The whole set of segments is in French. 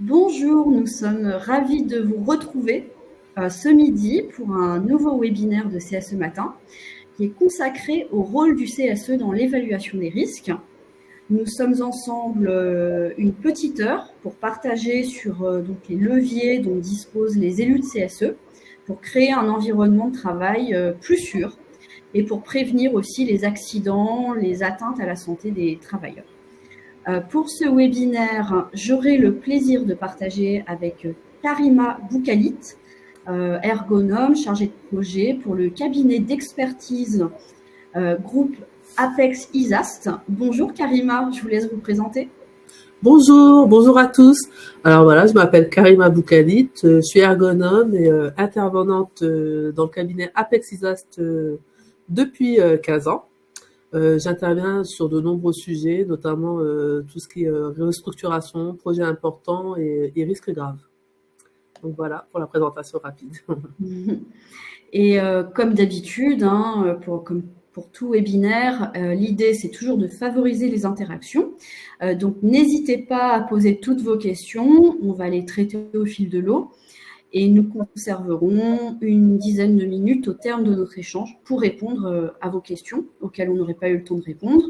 Bonjour, nous sommes ravis de vous retrouver ce midi pour un nouveau webinaire de CSE Matin qui est consacré au rôle du CSE dans l'évaluation des risques. Nous sommes ensemble une petite heure pour partager sur donc les leviers dont disposent les élus de CSE pour créer un environnement de travail plus sûr et pour prévenir aussi les accidents, les atteintes à la santé des travailleurs. Pour ce webinaire, j'aurai le plaisir de partager avec Karima Boukalit, ergonome, chargée de projet pour le cabinet d'expertise groupe Apex ISAST. Bonjour Karima, je vous laisse vous présenter. Bonjour à tous. Alors voilà, je m'appelle Karima Boukalit, je suis ergonome et intervenante dans le cabinet Apex ISAST depuis 15 ans. J'interviens sur de nombreux sujets, notamment tout ce qui est restructuration, projets importants et risques graves. Donc voilà pour la présentation rapide. Et comme d'habitude, comme pour tout webinaire, l'idée c'est toujours de favoriser les interactions. Donc n'hésitez pas à poser toutes vos questions, on va les traiter au fil de l'eau. Et nous conserverons une dizaine de minutes au terme de notre échange pour répondre à vos questions auxquelles on n'aurait pas eu le temps de répondre.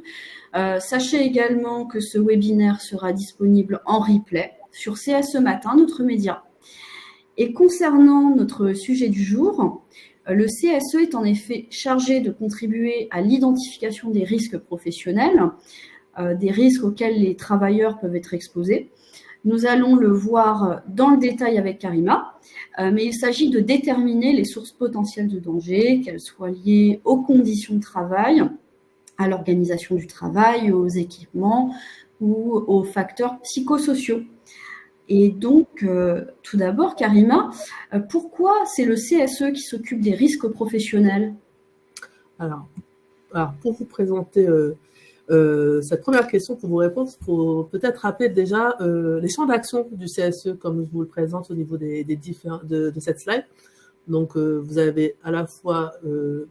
Sachez également que ce webinaire sera disponible en replay sur CSE Matin, notre média. Et concernant notre sujet du jour, le CSE est en effet chargé de contribuer à l'identification des risques professionnels, des risques auxquels les travailleurs peuvent être exposés. Nous allons le voir dans le détail avec Karima, mais il s'agit de déterminer les sources potentielles de danger, qu'elles soient liées aux conditions de travail, à l'organisation du travail, aux équipements ou aux facteurs psychosociaux. Et donc, tout d'abord, Karima, pourquoi c'est le CSE qui s'occupe des risques professionnels ? Alors, pour vous présenter cette première question, pour vous répondre, il faut peut-être rappeler déjà les champs d'action du CSE, comme je vous le présente au niveau de cette slide. Donc, vous avez à la fois le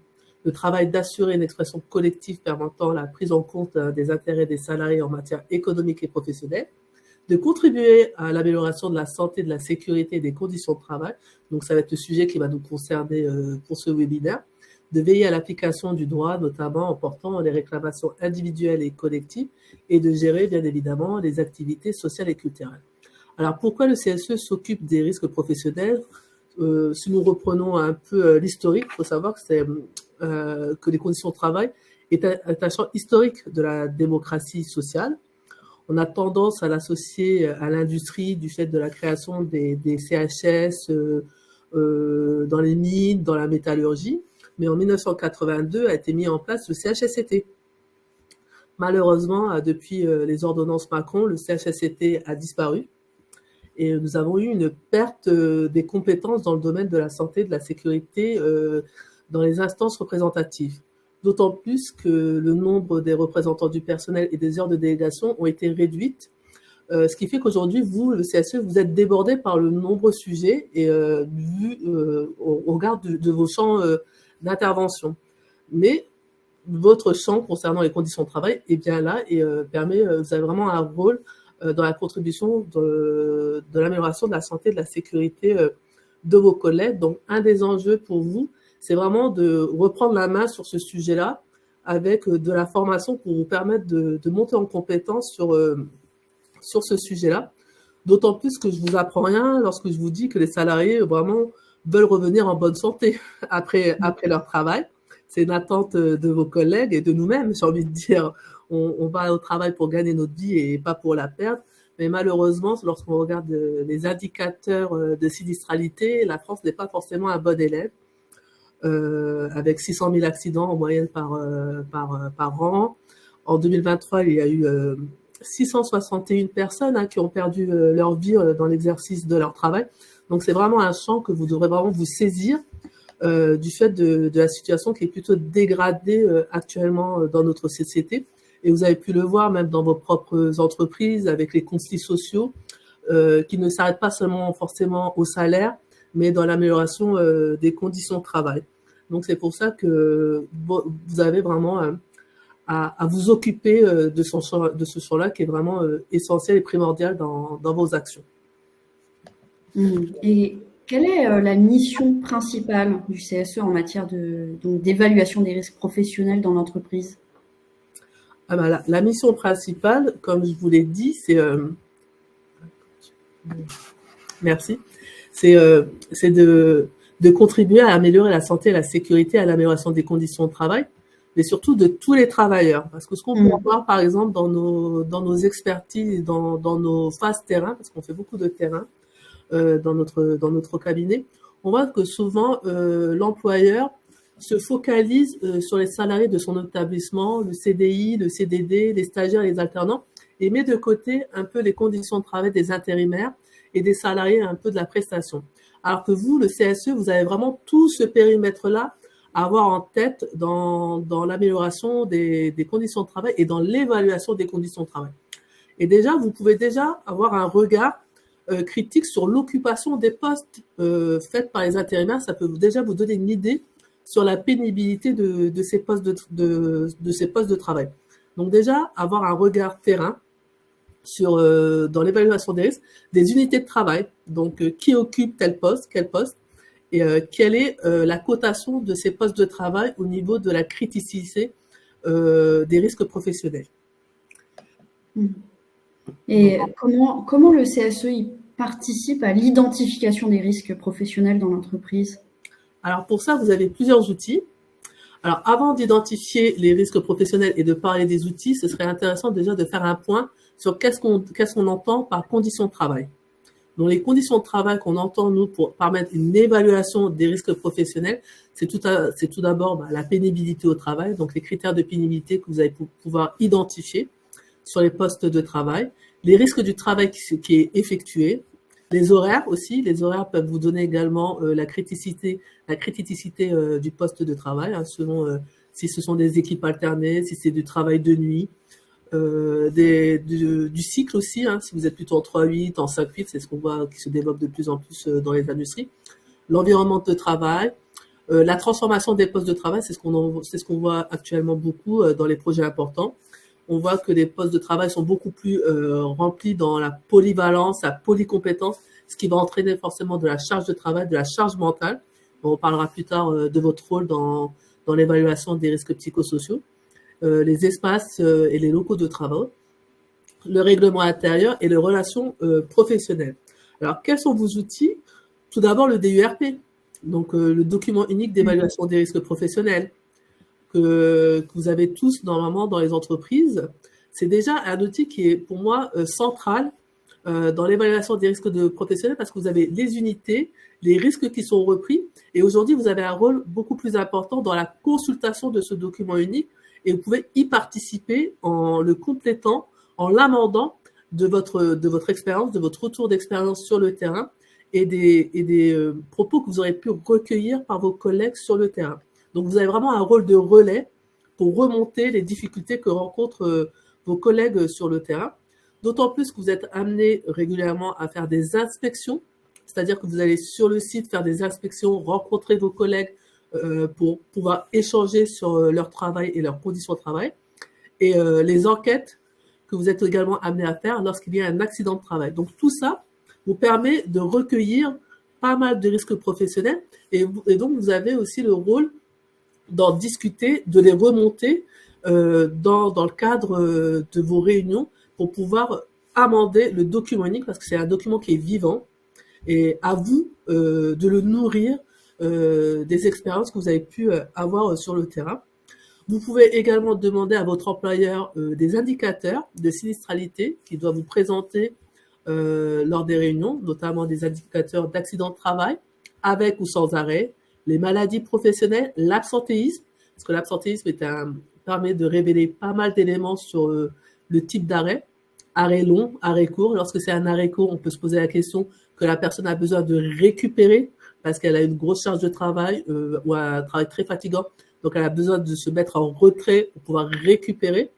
travail d'assurer une expression collective permettant la prise en compte des intérêts des salariés en matière économique et professionnelle, de contribuer à l'amélioration de la santé, de la sécurité et des conditions de travail. Donc, ça va être le sujet qui va nous concerner pour ce webinaire. De veiller à l'application du droit, notamment en portant les réclamations individuelles et collectives, et de gérer, bien évidemment, les activités sociales et culturelles. Alors, pourquoi le CSE s'occupe des risques professionnels ? Si nous reprenons un peu l'historique, il faut savoir que les conditions de travail est un champ historique de la démocratie sociale. On a tendance à l'associer à l'industrie du fait de la création des CHS dans les mines, dans la métallurgie. Mais en 1982 a été mis en place le CHSCT. Malheureusement, depuis les ordonnances Macron, le CHSCT a disparu et nous avons eu une perte des compétences dans le domaine de la santé et de la sécurité dans les instances représentatives. D'autant plus que le nombre des représentants du personnel et des heures de délégation ont été réduites, ce qui fait qu'aujourd'hui, vous, le CSE, vous êtes débordé par le nombreux sujets et au regard de vos champs d'intervention. Mais votre champ concernant les conditions de travail est bien là et vous avez vraiment un rôle dans la contribution de l'amélioration de la santé et de la sécurité de vos collègues. Donc, un des enjeux pour vous, c'est vraiment de reprendre la main sur ce sujet-là avec de la formation pour vous permettre de monter en compétence sur ce sujet-là. D'autant plus que je vous apprends rien lorsque je vous dis que les salariés vraiment veulent revenir en bonne santé après leur travail. C'est une attente de vos collègues et de nous-mêmes, j'ai envie de dire. On va au travail pour gagner notre vie et pas pour la perdre. Mais malheureusement, lorsqu'on regarde les indicateurs de sinistralité, la France n'est pas forcément un bon élève. Avec 600 000 accidents en moyenne par an. En 2023, il y a eu 661 personnes qui ont perdu leur vie dans l'exercice de leur travail. Donc, c'est vraiment un champ que vous devrez vraiment vous saisir du fait de la situation qui est plutôt dégradée actuellement dans notre société. Et vous avez pu le voir même dans vos propres entreprises avec les conflits sociaux qui ne s'arrêtent pas seulement forcément au salaire, mais dans l'amélioration des conditions de travail. Donc, c'est pour ça que vous avez vraiment à vous occuper de ce champ-là qui est vraiment essentiel et primordial dans vos actions. Et quelle est la mission principale du CSE en matière d'évaluation des risques professionnels dans l'entreprise? La mission principale, comme je vous l'ai dit, merci, c'est de contribuer à améliorer la santé et la sécurité, à l'amélioration des conditions de travail, mais surtout de tous les travailleurs. Parce que ce qu'on peut voir, par exemple, dans nos expertises, dans nos phases terrain, parce qu'on fait beaucoup de terrain dans notre cabinet, on voit que souvent l'employeur se focalise sur les salariés de son établissement, le CDI, le CDD, les stagiaires, les alternants, et met de côté un peu les conditions de travail des intérimaires et des salariés un peu de la prestation. Alors que vous, le CSE, vous avez vraiment tout ce périmètre-là à avoir en tête dans l'amélioration des conditions de travail et dans l'évaluation des conditions de travail. Et déjà, vous pouvez déjà avoir un regard critique sur l'occupation des postes faits par les intérimaires. Ça peut déjà vous donner une idée sur la pénibilité de ces postes de ces postes de travail. Donc déjà, avoir un regard terrain dans l'évaluation des risques, des unités de travail, donc qui occupe tel poste, quel poste, et quelle est la cotation de ces postes de travail au niveau de la criticité des risques professionnels. Et comment le CSE participe à l'identification des risques professionnels dans l'entreprise? Alors pour ça, vous avez plusieurs outils. Alors avant d'identifier les risques professionnels et de parler des outils, ce serait intéressant déjà de faire un point sur qu'est-ce qu'on entend par conditions de travail. Donc les conditions de travail qu'on entend, nous, pour permettre une évaluation des risques professionnels, c'est tout d'abord la pénibilité au travail, donc les critères de pénibilité que vous allez pouvoir identifier sur les postes de travail, les risques du travail qui est effectué, les horaires aussi. Les horaires peuvent vous donner également la criticité du poste de travail, selon si ce sont des équipes alternées, si c'est du travail de nuit, du cycle aussi, si vous êtes plutôt en 3-8, en 5-8, c'est ce qu'on voit qui se développe de plus en plus dans les industries. L'environnement de travail, la transformation des postes de travail, c'est ce qu'on voit actuellement beaucoup dans les projets importants. On voit que les postes de travail sont beaucoup plus remplis dans la polyvalence, la polycompétence, ce qui va entraîner forcément de la charge de travail, de la charge mentale. On parlera plus tard de votre rôle dans l'évaluation des risques psychosociaux, les espaces et les locaux de travail, le règlement intérieur et les relations professionnelles. Alors, quels sont vos outils? Tout d'abord, le DURP, donc le document unique d'évaluation des risques professionnels, que vous avez tous normalement dans les entreprises. C'est déjà un outil qui est pour moi central dans l'évaluation des risques professionnels, parce que vous avez les unités, les risques qui sont repris, et aujourd'hui vous avez un rôle beaucoup plus important dans la consultation de ce document unique, et vous pouvez y participer en le complétant, en l'amendant de votre expérience, de votre retour d'expérience sur le terrain, et des propos que vous aurez pu recueillir par vos collègues sur le terrain. Donc, vous avez vraiment un rôle de relais pour remonter les difficultés que rencontrent vos collègues sur le terrain. D'autant plus que vous êtes amené régulièrement à faire des inspections, c'est-à-dire que vous allez sur le site faire des inspections, rencontrer vos collègues pour pouvoir échanger sur leur travail et leurs conditions de travail. Et les enquêtes que vous êtes également amené à faire lorsqu'il y a un accident de travail. Donc, tout ça vous permet de recueillir pas mal de risques professionnels, et donc vous avez aussi le rôle d'en discuter, de les remonter dans le cadre de vos réunions pour pouvoir amender le document unique, parce que c'est un document qui est vivant, et à vous de le nourrir des expériences que vous avez pu avoir sur le terrain. Vous pouvez également demander à votre employeur des indicateurs de sinistralité qu'il doit vous présenter lors des réunions, notamment des indicateurs d'accident de travail, avec ou sans arrêt, les maladies professionnelles, l'absentéisme, parce que l'absentéisme permet de révéler pas mal d'éléments sur le type d'arrêt, arrêt long, arrêt court. Lorsque c'est un arrêt court, on peut se poser la question que la personne a besoin de récupérer parce qu'elle a une grosse charge de travail ou un travail très fatigant, donc elle a besoin de se mettre en retrait pour pouvoir récupérer.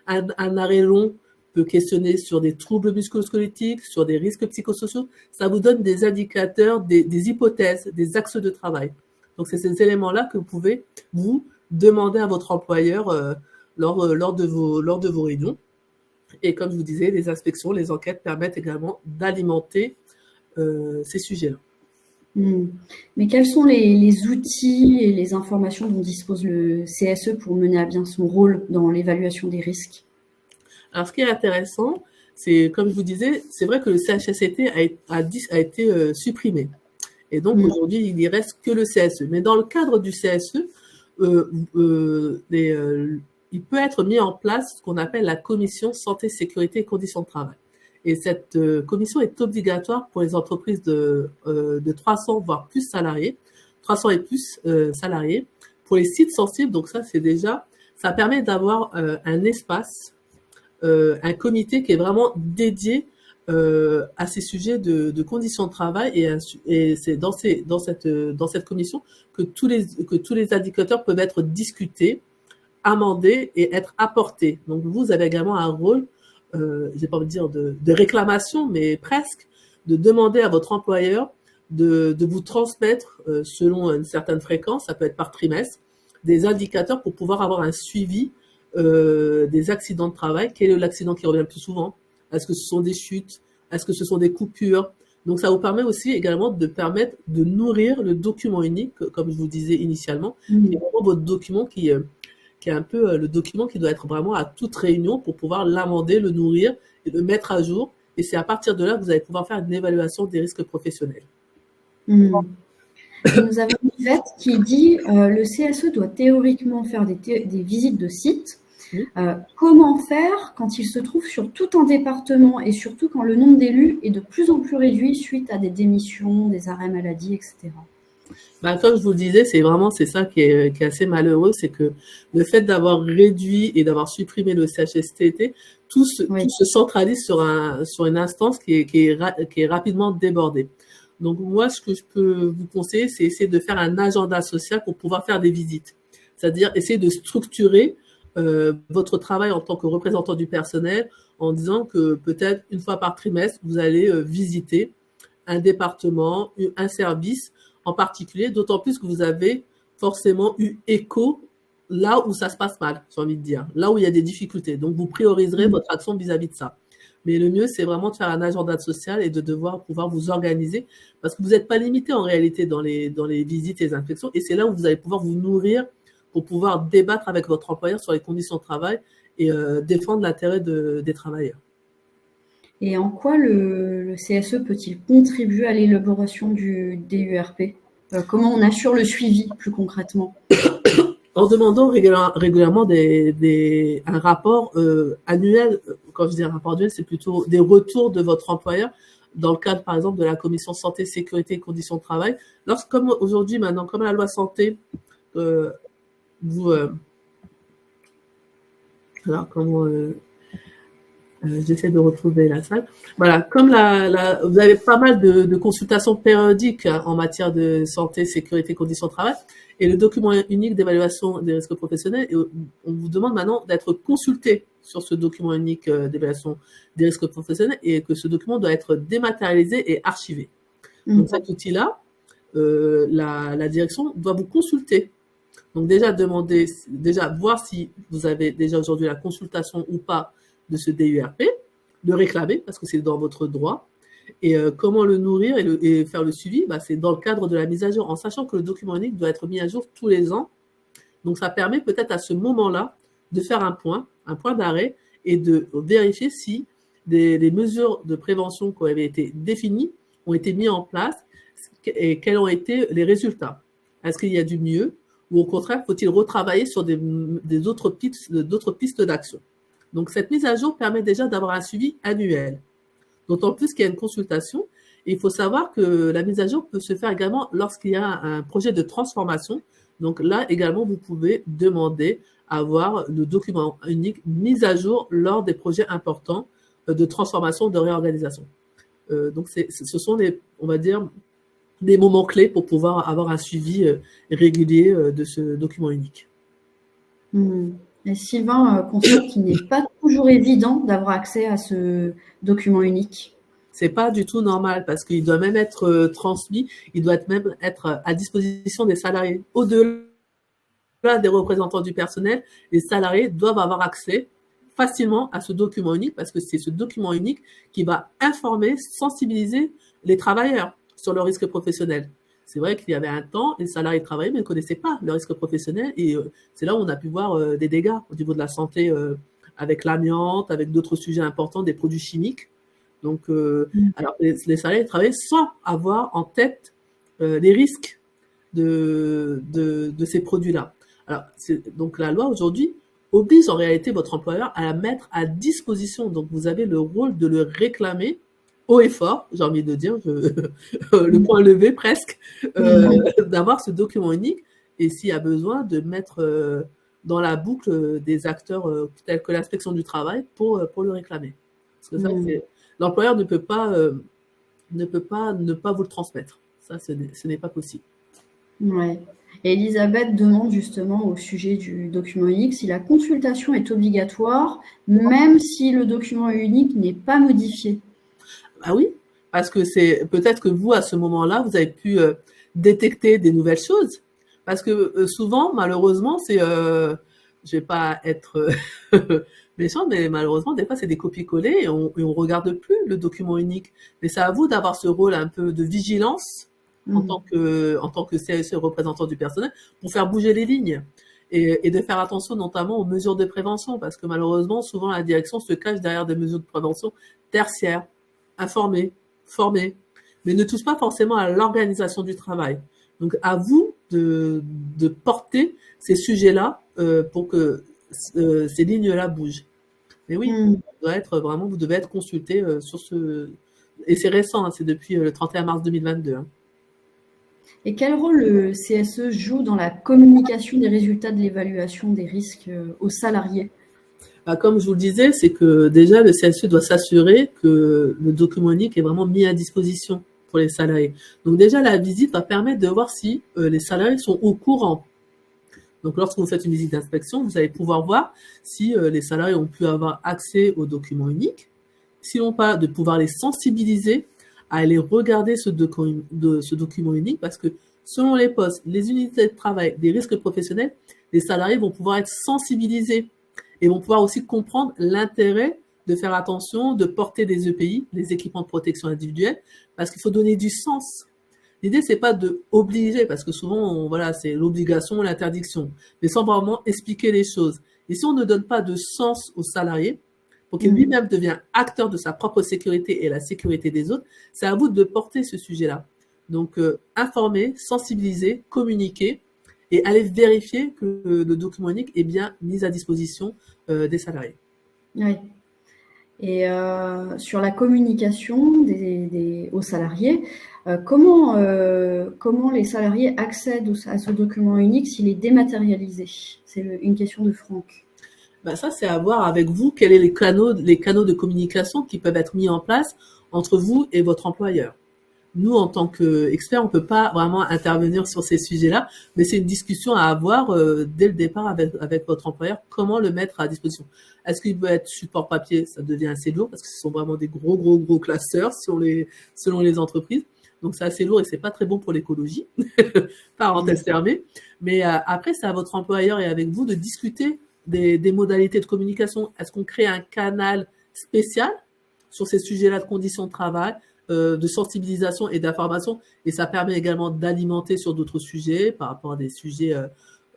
Un arrêt long peut questionner sur des troubles musculo-squelettiques, sur des risques psychosociaux. Ça vous donne des indicateurs, des hypothèses, des axes de travail. Donc, c'est ces éléments-là que vous pouvez vous demander à votre employeur lors de vos réunions. Et comme je vous disais, les inspections, les enquêtes permettent également d'alimenter ces sujets-là. Mais quels sont les outils et les informations dont dispose le CSE pour mener à bien son rôle dans l'évaluation des risques? Alors, ce qui est intéressant, c'est, comme je vous disais, c'est vrai que le CHSCT a été supprimé. Et donc, aujourd'hui, il n'y reste que le CSE. Mais dans le cadre du CSE, il peut être mis en place ce qu'on appelle la commission santé, sécurité et conditions de travail. Et cette commission est obligatoire pour les entreprises de 300 voire plus salariés, 300 et plus salariés. Pour les sites sensibles, donc ça permet d'avoir un espace, un comité qui est vraiment dédié à ces sujets de conditions de travail, et c'est dans cette commission que tous les indicateurs peuvent être discutés, amendés et être apportés. Donc vous avez également un rôle, j'ai pas envie de dire de réclamation, mais presque, de demander à votre employeur de vous transmettre, selon une certaine fréquence, ça peut être par trimestre, des indicateurs pour pouvoir avoir un suivi des accidents de travail. Quel est l'accident qui revient le plus souvent? Est-ce que ce sont des chutes? Est-ce que ce sont des coupures? Donc ça vous permet aussi également de nourrir le document unique, comme je vous disais initialement, qui est vraiment votre document qui est un peu le document qui doit être vraiment à toute réunion pour pouvoir l'amender, le nourrir et le mettre à jour. Et c'est à partir de là que vous allez pouvoir faire une évaluation des risques professionnels. Nous avons Yvette qui dit le CSE doit théoriquement faire des visites de sites. Comment faire quand il se trouve sur tout un département et surtout quand le nombre d'élus est de plus en plus réduit suite à des démissions, des arrêts maladie, etc. Comme je vous le disais, c'est ça qui est assez malheureux, c'est que le fait d'avoir réduit et d'avoir supprimé le CHSCT, tout se centralise sur une instance qui est rapidement débordée. Donc moi, ce que je peux vous conseiller, c'est essayer de faire un agenda social pour pouvoir faire des visites. C'est-à-dire essayer de structurer votre travail en tant que représentant du personnel en disant que peut-être une fois par trimestre, vous allez visiter un département, un service en particulier, d'autant plus que vous avez forcément eu écho là où ça se passe mal, j'ai envie de dire, là où il y a des difficultés. Donc, vous prioriserez votre action vis-à-vis de ça. Mais le mieux, c'est vraiment de faire un agenda social et de pouvoir vous organiser, parce que vous n'êtes pas limité en réalité dans les visites et les inspections, et c'est là où vous allez pouvoir vous nourrir pour pouvoir débattre avec votre employeur sur les conditions de travail et défendre l'intérêt des travailleurs. Et en quoi le CSE peut-il contribuer à l'élaboration du DURP? Comment on assure le suivi plus concrètement? En demandant régulièrement un rapport annuel. Quand je dis un rapport annuel, c'est plutôt des retours de votre employeur dans le cadre, par exemple, de la commission santé, sécurité et conditions de travail. Comme aujourd'hui, maintenant, comme la loi santé, alors comment j'essaie de retrouver la salle. Voilà, comme vous avez pas mal de consultations périodiques en matière de santé, sécurité, conditions de travail, et le document unique d'évaluation des risques professionnels, et on vous demande maintenant d'être consulté sur ce document unique d'évaluation des risques professionnels, et que ce document doit être dématérialisé et archivé. Donc cet outil-là, la direction doit vous consulter. Donc déjà voir si vous avez déjà aujourd'hui la consultation ou pas de ce DURP, de réclamer, parce que c'est dans votre droit, et comment le nourrir et faire le suivi, c'est dans le cadre de la mise à jour, en sachant que le document unique doit être mis à jour tous les ans. Donc ça permet peut-être à ce moment-là de faire un point d'arrêt, et de vérifier si les mesures de prévention qui avaient été définies ont été mises en place, et quels ont été les résultats. Est-ce qu'il y a du mieux, ou au contraire, faut-il retravailler sur d'autres pistes d'action? Donc, cette mise à jour permet déjà d'avoir un suivi annuel. D'autant plus qu'il y a une consultation. Et il faut savoir que la mise à jour peut se faire également lorsqu'il y a un projet de transformation. Donc là, également, vous pouvez demander à avoir le document unique mis à jour lors des projets importants de transformation, de réorganisation. Donc, ce sont on va dire, des moments clés pour pouvoir avoir un suivi régulier de ce document unique. Et Sylvain constate qu'il n'est pas toujours évident d'avoir accès à ce document unique. C'est pas du tout normal, parce qu'il doit même être transmis, il doit même être à disposition des salariés. Au-delà des représentants du personnel, les salariés doivent avoir accès facilement à ce document unique, parce que c'est ce document unique qui va informer, sensibiliser les travailleurs sur le risque professionnel. C'est vrai qu'il y avait un temps, les salariés travaillaient, mais ne connaissaient pas le risque professionnel. Et c'est là où on a pu voir des dégâts au niveau de la santé avec l'amiante, avec d'autres sujets importants, des produits chimiques. Donc, alors les salariés travaillaient sans avoir en tête les risques de ces produits-là. Alors, donc la loi aujourd'hui oblige en réalité votre employeur à la mettre à disposition. Donc, vous avez le rôle de le réclamer haut et fort, j'ai envie de dire, le point levé presque, d'avoir ce document unique. Et s'il y a besoin de mettre dans la boucle des acteurs tels que l'inspection du travail pour le réclamer. Parce que ça, l'employeur ne peut pas ne pas vous le transmettre. Ça, ce n'est pas possible. Ouais. Et Elisabeth demande justement au sujet du document unique si la consultation est obligatoire, même si le document unique n'est pas modifié. Ah oui, parce que c'est peut-être que vous, à ce moment-là, vous avez pu détecter des nouvelles choses. Parce que souvent, malheureusement, je vais pas être méchante, mais malheureusement, des fois, c'est des copier-coller et on regarde plus le document unique. Mais c'est à vous d'avoir ce rôle un peu de vigilance en tant que CSE représentant du personnel pour faire bouger les lignes et de faire attention notamment aux mesures de prévention parce que malheureusement, souvent, la direction se cache derrière des mesures de prévention tertiaires, informer, former, mais ne touche pas forcément à l'organisation du travail. Donc, à vous de porter ces sujets-là pour que ces lignes-là bougent. Mais oui, vous devez être consulté sur ce... Et c'est récent, hein, c'est depuis le 31 mars 2022. Hein. Et quel rôle le CSE joue dans la communication des résultats de l'évaluation des risques aux salariés ? Comme je vous le disais, c'est que déjà le CSE doit s'assurer que le document unique est vraiment mis à disposition pour les salariés. Donc déjà, la visite va permettre de voir si les salariés sont au courant. Donc lorsque vous faites une visite d'inspection, vous allez pouvoir voir si les salariés ont pu avoir accès au document unique, s'ils n'ont pas, de pouvoir les sensibiliser à aller regarder ce document unique parce que selon les postes, les unités de travail, des risques professionnels, les salariés vont pouvoir être sensibilisés et vont pouvoir aussi comprendre l'intérêt de faire attention, de porter des EPI, les équipements de protection individuelle, parce qu'il faut donner du sens. L'idée, c'est pas de obliger, parce que souvent, c'est l'obligation, l'interdiction, mais sans vraiment expliquer les choses. Et si on ne donne pas de sens aux salariés, pour qu'il lui-même devienne acteur de sa propre sécurité et la sécurité des autres, c'est à vous de porter ce sujet-là. Donc, informer, sensibiliser, communiquer, et aller vérifier que le document unique est bien mis à disposition des salariés. Oui. Et sur la communication aux salariés, comment les salariés accèdent à ce document unique s'il est dématérialisé ? C'est une question de Franck. Ça, c'est à voir avec vous quels sont les canaux de communication qui peuvent être mis en place entre vous et votre employeur. Nous, en tant qu'experts, on ne peut pas vraiment intervenir sur ces sujets-là, mais c'est une discussion à avoir dès le départ avec votre employeur, comment le mettre à disposition. Est-ce qu'il peut être support papier ? Ça devient assez lourd parce que ce sont vraiment des gros classeurs selon les entreprises. Donc, c'est assez lourd et c'est pas très bon pour l'écologie, parenthèse fermée. Mais après, c'est à votre employeur et avec vous de discuter des modalités de communication. Est-ce qu'on crée un canal spécial sur ces sujets-là de conditions de travail, de sensibilisation et d'information, et ça permet également d'alimenter sur d'autres sujets par rapport à des sujets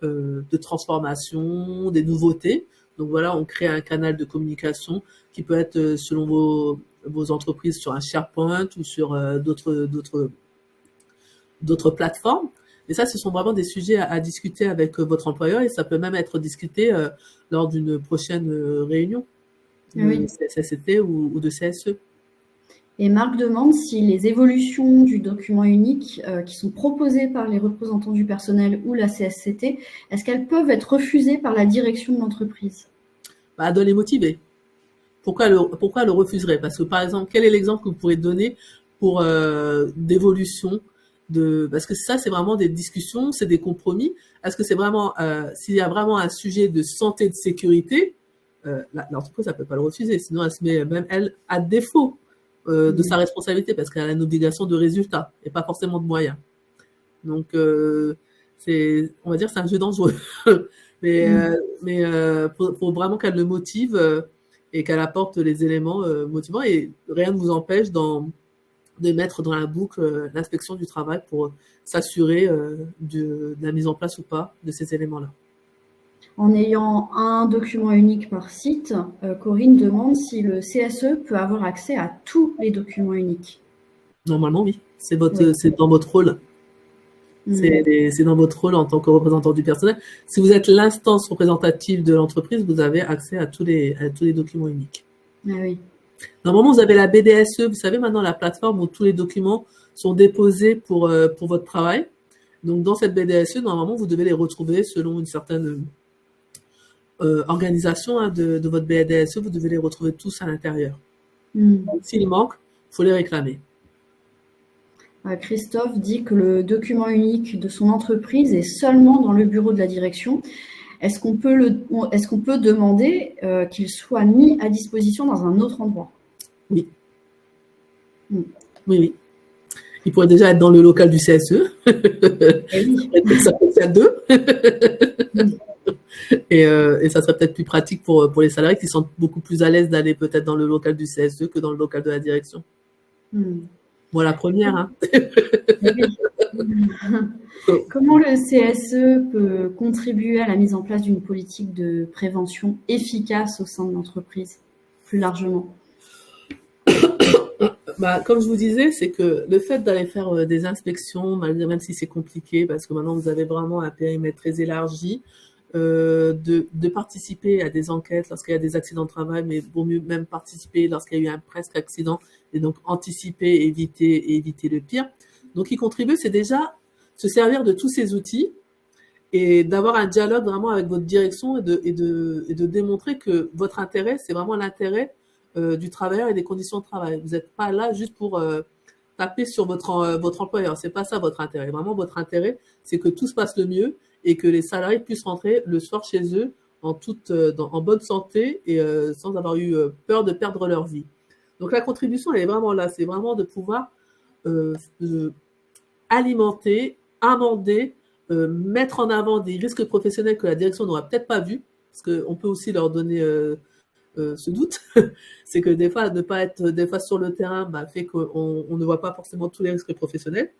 de transformation, des nouveautés. Donc voilà, on crée un canal de communication qui peut être selon vos entreprises sur un SharePoint ou sur d'autres plateformes. Et ça, ce sont vraiment des sujets à discuter avec votre employeur et ça peut même être discuté lors d'une prochaine réunion de CSST ou de CSE. Et Marc demande si les évolutions du document unique qui sont proposées par les représentants du personnel ou la CSCT, est-ce qu'elles peuvent être refusées par la direction de l'entreprise ? De les motiver. Pourquoi le refuserait ? Parce que par exemple, quel est l'exemple que vous pourrez donner pour d'évolution parce que ça, c'est vraiment des discussions, c'est des compromis. Est-ce que c'est vraiment s'il y a vraiment un sujet de santé, de sécurité, l'entreprise, elle peut pas le refuser. Sinon, elle se met même elle à défaut de sa responsabilité parce qu'elle a une obligation de résultat et pas forcément de moyens. Donc, on va dire, c'est un jeu dangereux. mais faut vraiment qu'elle le motive et qu'elle apporte les éléments motivants et rien ne vous empêche dans de mettre dans la boucle l'inspection du travail pour s'assurer de la mise en place ou pas de ces éléments-là. En ayant un document unique par site, Corinne demande si le CSE peut avoir accès à tous les documents uniques. Normalement, oui. C'est dans votre rôle. C'est dans votre rôle en tant que représentant du personnel. Si vous êtes l'instance représentative de l'entreprise, vous avez accès à tous les documents uniques. Ah oui. Normalement, vous avez la BDSE, vous savez maintenant la plateforme où tous les documents sont déposés pour votre travail. Donc, dans cette BDSE, normalement, vous devez les retrouver selon une certaine organisation de votre BDSE. Vous devez les retrouver tous à l'intérieur. S'il manque, il faut les réclamer. Christophe dit que le document unique de son entreprise est seulement dans le bureau de la direction. Est-ce qu'on peut demander qu'il soit mis à disposition dans un autre endroit? Oui. Oui. Il pourrait déjà être dans le local du CSE. Oui. Ça peut être deux. Et ça serait peut-être plus pratique pour les salariés qui sont beaucoup plus à l'aise d'aller peut-être dans le local du CSE que dans le local de la direction. Moi, la première. Hein. Comment le CSE peut contribuer à la mise en place d'une politique de prévention efficace au sein de l'entreprise, plus largement? Comme je vous disais, c'est que le fait d'aller faire des inspections, même si c'est compliqué, parce que maintenant vous avez vraiment un périmètre très élargi, de participer à des enquêtes lorsqu'il y a des accidents de travail, mais vaut mieux même participer lorsqu'il y a eu un presque accident, et donc anticiper, éviter le pire. Donc, y contribuer, c'est déjà se servir de tous ces outils et d'avoir un dialogue vraiment avec votre direction et de démontrer que votre intérêt, c'est vraiment l'intérêt du travailleur et des conditions de travail. Vous n'êtes pas là juste pour taper sur votre employeur. C'est pas ça votre intérêt. Vraiment, votre intérêt, c'est que tout se passe le mieux et que les salariés puissent rentrer le soir chez eux en bonne santé et sans avoir eu peur de perdre leur vie. Donc la contribution, elle est vraiment là. C'est vraiment de pouvoir alimenter, amender, mettre en avant des risques professionnels que la direction n'aura peut-être pas vus, parce qu'on peut aussi leur donner ce doute. C'est que des fois, ne pas être des fois sur le terrain fait qu'on ne voit pas forcément tous les risques professionnels.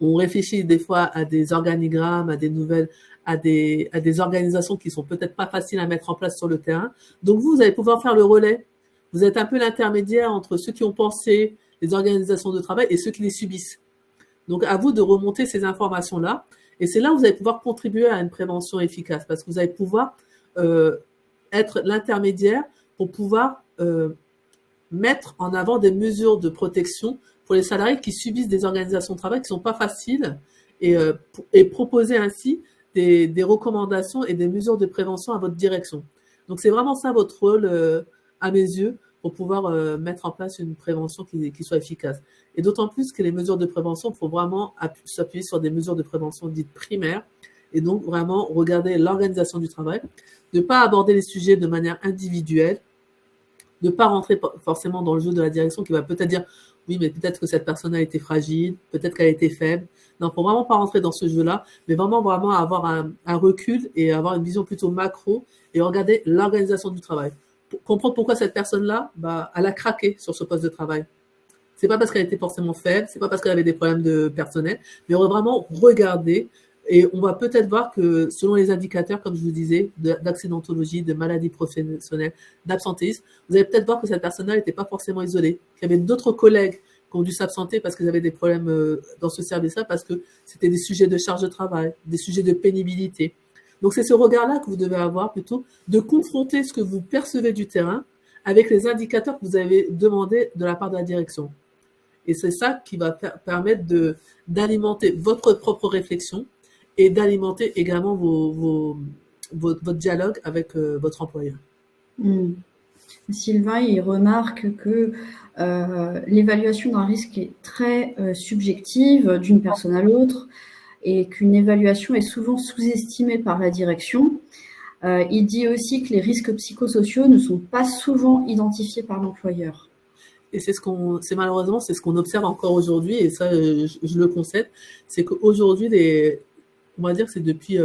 On réfléchit des fois à des organigrammes, à des nouvelles, à des organisations qui sont peut-être pas faciles à mettre en place sur le terrain. Donc vous allez pouvoir faire le relais. Vous êtes un peu l'intermédiaire entre ceux qui ont pensé les organisations de travail et ceux qui les subissent. Donc à vous de remonter ces informations-là. Et c'est là où vous allez pouvoir contribuer à une prévention efficace, parce que vous allez pouvoir être l'intermédiaire pour pouvoir mettre en avant des mesures de protection pour les salariés qui subissent des organisations de travail qui ne sont pas faciles et proposer ainsi des recommandations et des mesures de prévention à votre direction. Donc, c'est vraiment ça votre rôle, à mes yeux, pour pouvoir mettre en place une prévention qui soit efficace. Et d'autant plus que les mesures de prévention, il faut vraiment s'appuyer sur des mesures de prévention dites primaires et donc vraiment regarder l'organisation du travail, ne pas aborder les sujets de manière individuelle, ne pas rentrer forcément dans le jeu de la direction qui va peut-être dire oui, mais peut-être que cette personne a été fragile, peut-être qu'elle a été faible. Non, il ne faut vraiment pas rentrer dans ce jeu-là, mais vraiment avoir un recul et avoir une vision plutôt macro et regarder l'organisation du travail. Pour comprendre pourquoi cette personne-là, elle a craqué sur ce poste de travail. C'est pas parce qu'elle était forcément faible, c'est pas parce qu'elle avait des problèmes de personnel, mais on va vraiment regarder et on va peut-être voir que selon les indicateurs, comme je vous disais, d'accidentologie, de maladies professionnelles, d'absentéisme, vous allez peut-être voir que cette personne-là n'était pas forcément isolée, qu'il y avait d'autres collègues qui ont dû s'absenter parce qu'ils avaient des problèmes dans ce service-là, parce que c'était des sujets de charge de travail, des sujets de pénibilité. Donc c'est ce regard-là que vous devez avoir plutôt, de confronter ce que vous percevez du terrain avec les indicateurs que vous avez demandés de la part de la direction. Et c'est ça qui va permettre d'alimenter votre propre réflexion et d'alimenter également votre dialogue avec votre employeur. Sylvain, il remarque que l'évaluation d'un risque est très subjective d'une personne à l'autre et qu'une évaluation est souvent sous-estimée par la direction. Il dit aussi que les risques psychosociaux ne sont pas souvent identifiés par l'employeur. Et c'est malheureusement, c'est ce qu'on observe encore aujourd'hui, et ça, je le concède, c'est qu'aujourd'hui, on va dire que c'est depuis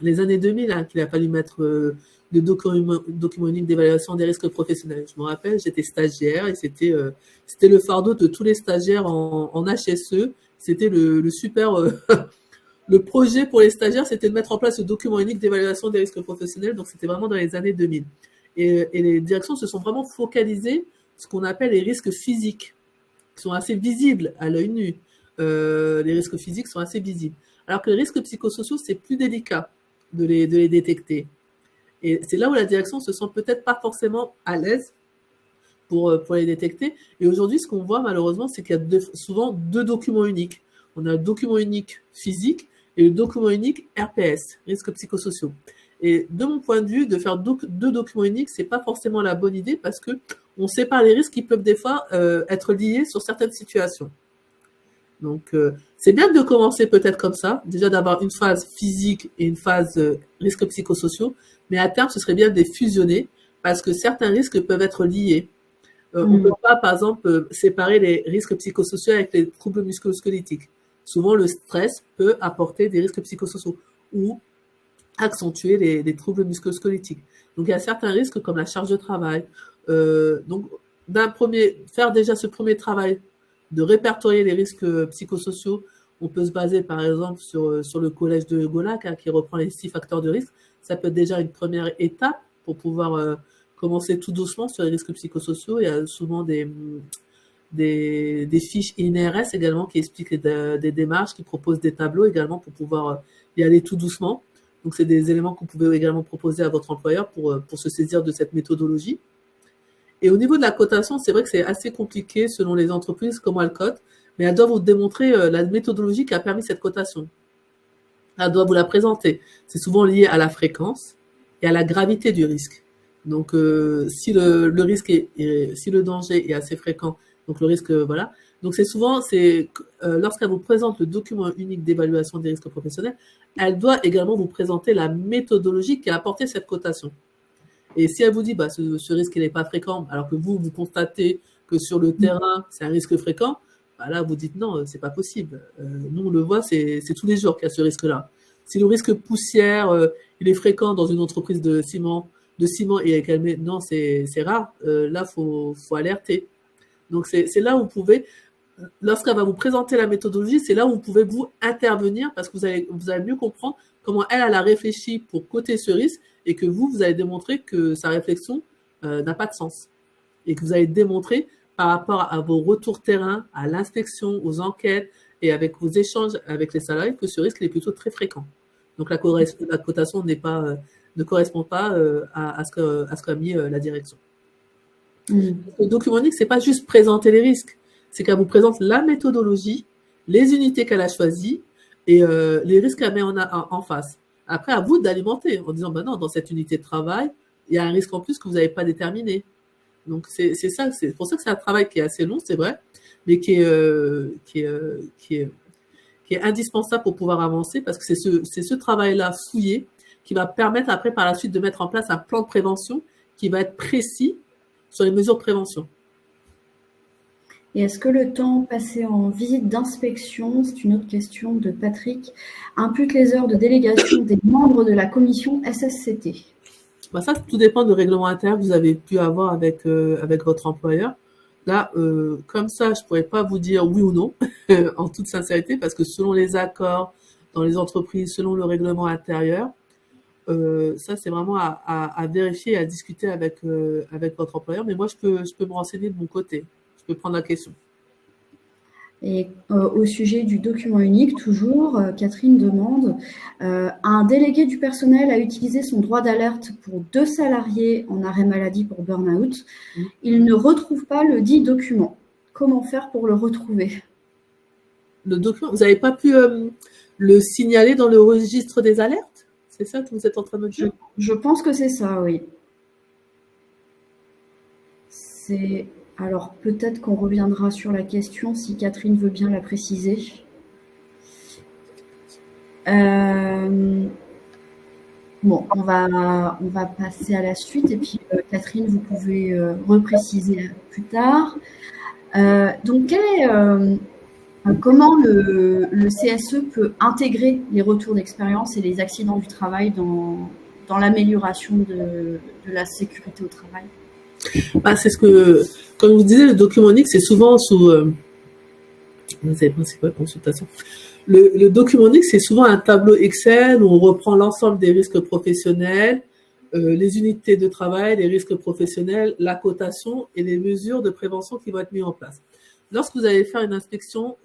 les années 2000 hein, qu'il a fallu mettre le document unique d'évaluation des risques professionnels. Je me rappelle, j'étais stagiaire et c'était le fardeau de tous les stagiaires en HSE. C'était le super le projet pour les stagiaires, c'était de mettre en place le document unique d'évaluation des risques professionnels. Donc, c'était vraiment dans les années 2000. Et les directions se sont vraiment focalisées sur ce qu'on appelle les risques physiques, qui sont assez visibles à l'œil nu. Les risques physiques sont assez visibles. Alors que les risques psychosociaux, c'est plus délicat de les détecter. Et c'est là où la direction se sent peut-être pas forcément à l'aise pour les détecter. Et aujourd'hui, ce qu'on voit malheureusement, c'est qu'il y a souvent deux documents uniques. On a le document unique physique et le document unique RPS, risques psychosociaux. Et de mon point de vue, de faire deux documents uniques, c'est pas forcément la bonne idée parce que on sépare les risques qui peuvent des fois être liés sur certaines situations. Donc, c'est bien de commencer peut-être comme ça, déjà d'avoir une phase physique et une phase risques psychosociaux, mais à terme, ce serait bien de les fusionner parce que certains risques peuvent être liés. On ne peut pas, par exemple, séparer les risques psychosociaux avec les troubles musculo-squelettiques. Souvent, le stress peut apporter des risques psychosociaux ou accentuer les troubles musculo-squelettiques. Donc, il y a certains risques comme la charge de travail. Donc, faire déjà ce premier travail de répertorier les risques psychosociaux, on peut se baser par exemple sur le collège de Golac hein, qui reprend les 6 facteurs de risque. Ça peut être déjà une première étape pour pouvoir commencer tout doucement sur les risques psychosociaux. Il y a souvent des fiches INRS également qui expliquent des démarches, qui proposent des tableaux également pour pouvoir y aller tout doucement. Donc, c'est des éléments que vous pouvez également proposer à votre employeur pour se saisir de cette méthodologie. Et au niveau de la cotation, c'est vrai que c'est assez compliqué selon les entreprises, comment elles cotent, mais elles doivent vous démontrer la méthodologie qui a permis cette cotation. Elles doivent vous la présenter. C'est souvent lié à la fréquence et à la gravité du risque. Donc, si le risque si le danger est assez fréquent, donc le risque, voilà. Donc, lorsqu'elle vous présente le document unique d'évaluation des risques professionnels, elle doit également vous présenter la méthodologie qui a apporté cette cotation. Et si elle vous dit, bah, ce risque, il n'est pas fréquent, alors que vous constatez que sur le terrain, c'est un risque fréquent, bah là, vous dites non, c'est pas possible. Nous, on le voit, c'est tous les jours qu'il y a ce risque-là. Si le risque poussière, il est fréquent dans une entreprise de ciment et qu'elle met, non, c'est rare, là, faut alerter. Donc, c'est là où vous pouvez, lorsqu'elle va vous présenter la méthodologie, c'est là où vous pouvez vous intervenir parce que vous allez mieux comprendre comment elle a réfléchi pour coter ce risque et que vous allez démontrer que sa réflexion n'a pas de sens. Et que vous allez démontrer par rapport à vos retours terrain, à l'inspection, aux enquêtes et avec vos échanges avec les salariés que ce risque est plutôt très fréquent. Donc la cotation ne correspond pas à ce qu'a mis la direction. Le document unique, c'est pas juste présenter les risques, c'est qu'elle vous présente la méthodologie, les unités qu'elle a choisies et les risques qu'elle met en face. Après, à vous d'alimenter en disant, bah non, dans cette unité de travail, il y a un risque en plus que vous n'avez pas déterminé. Donc, c'est ça, c'est pour ça que c'est un travail qui est assez long, c'est vrai, mais qui est indispensable pour pouvoir avancer parce que c'est ce travail-là fouillé qui va permettre après, par la suite, de mettre en place un plan de prévention qui va être précis sur les mesures de prévention. Et est-ce que le temps passé en visite d'inspection, c'est une autre question de Patrick, impute les heures de délégation des membres de la commission SSCT? Bah ça, tout dépend du règlement interne que vous avez pu avoir avec votre employeur. Là, comme ça, je pourrais pas vous dire oui ou non, en toute sincérité, parce que selon les accords dans les entreprises, selon le règlement intérieur, ça c'est vraiment à vérifier et à discuter avec votre employeur. Mais moi, je peux me renseigner de mon côté. Je peux prendre la question. Et au sujet du document unique, toujours, Catherine demande un délégué du personnel a utilisé son droit d'alerte pour 2 salariés en arrêt maladie pour burn-out. Il ne retrouve pas le dit document. Comment faire pour le retrouver? Le document, vous n'avez pas pu le signaler dans le registre des alertes? C'est ça que vous êtes en train de dire? Je pense que c'est ça, oui. Alors, peut-être qu'on reviendra sur la question si Catherine veut bien la préciser. Bon, on va passer à la suite et puis Catherine, vous pouvez repréciser plus tard. Donc, Comment le CSE peut intégrer les retours d'expérience et les accidents du travail dans l'amélioration de la sécurité au travail? C'est ce que, comme je vous disais, le document unique, c'est souvent sous... vous savez pas, c'est quoi consultation? Le document unique, c'est souvent un tableau Excel où on reprend l'ensemble des risques professionnels, les unités de travail, les risques professionnels, la cotation et les mesures de prévention qui vont être mises en place. Lorsque vous allez faire une inspection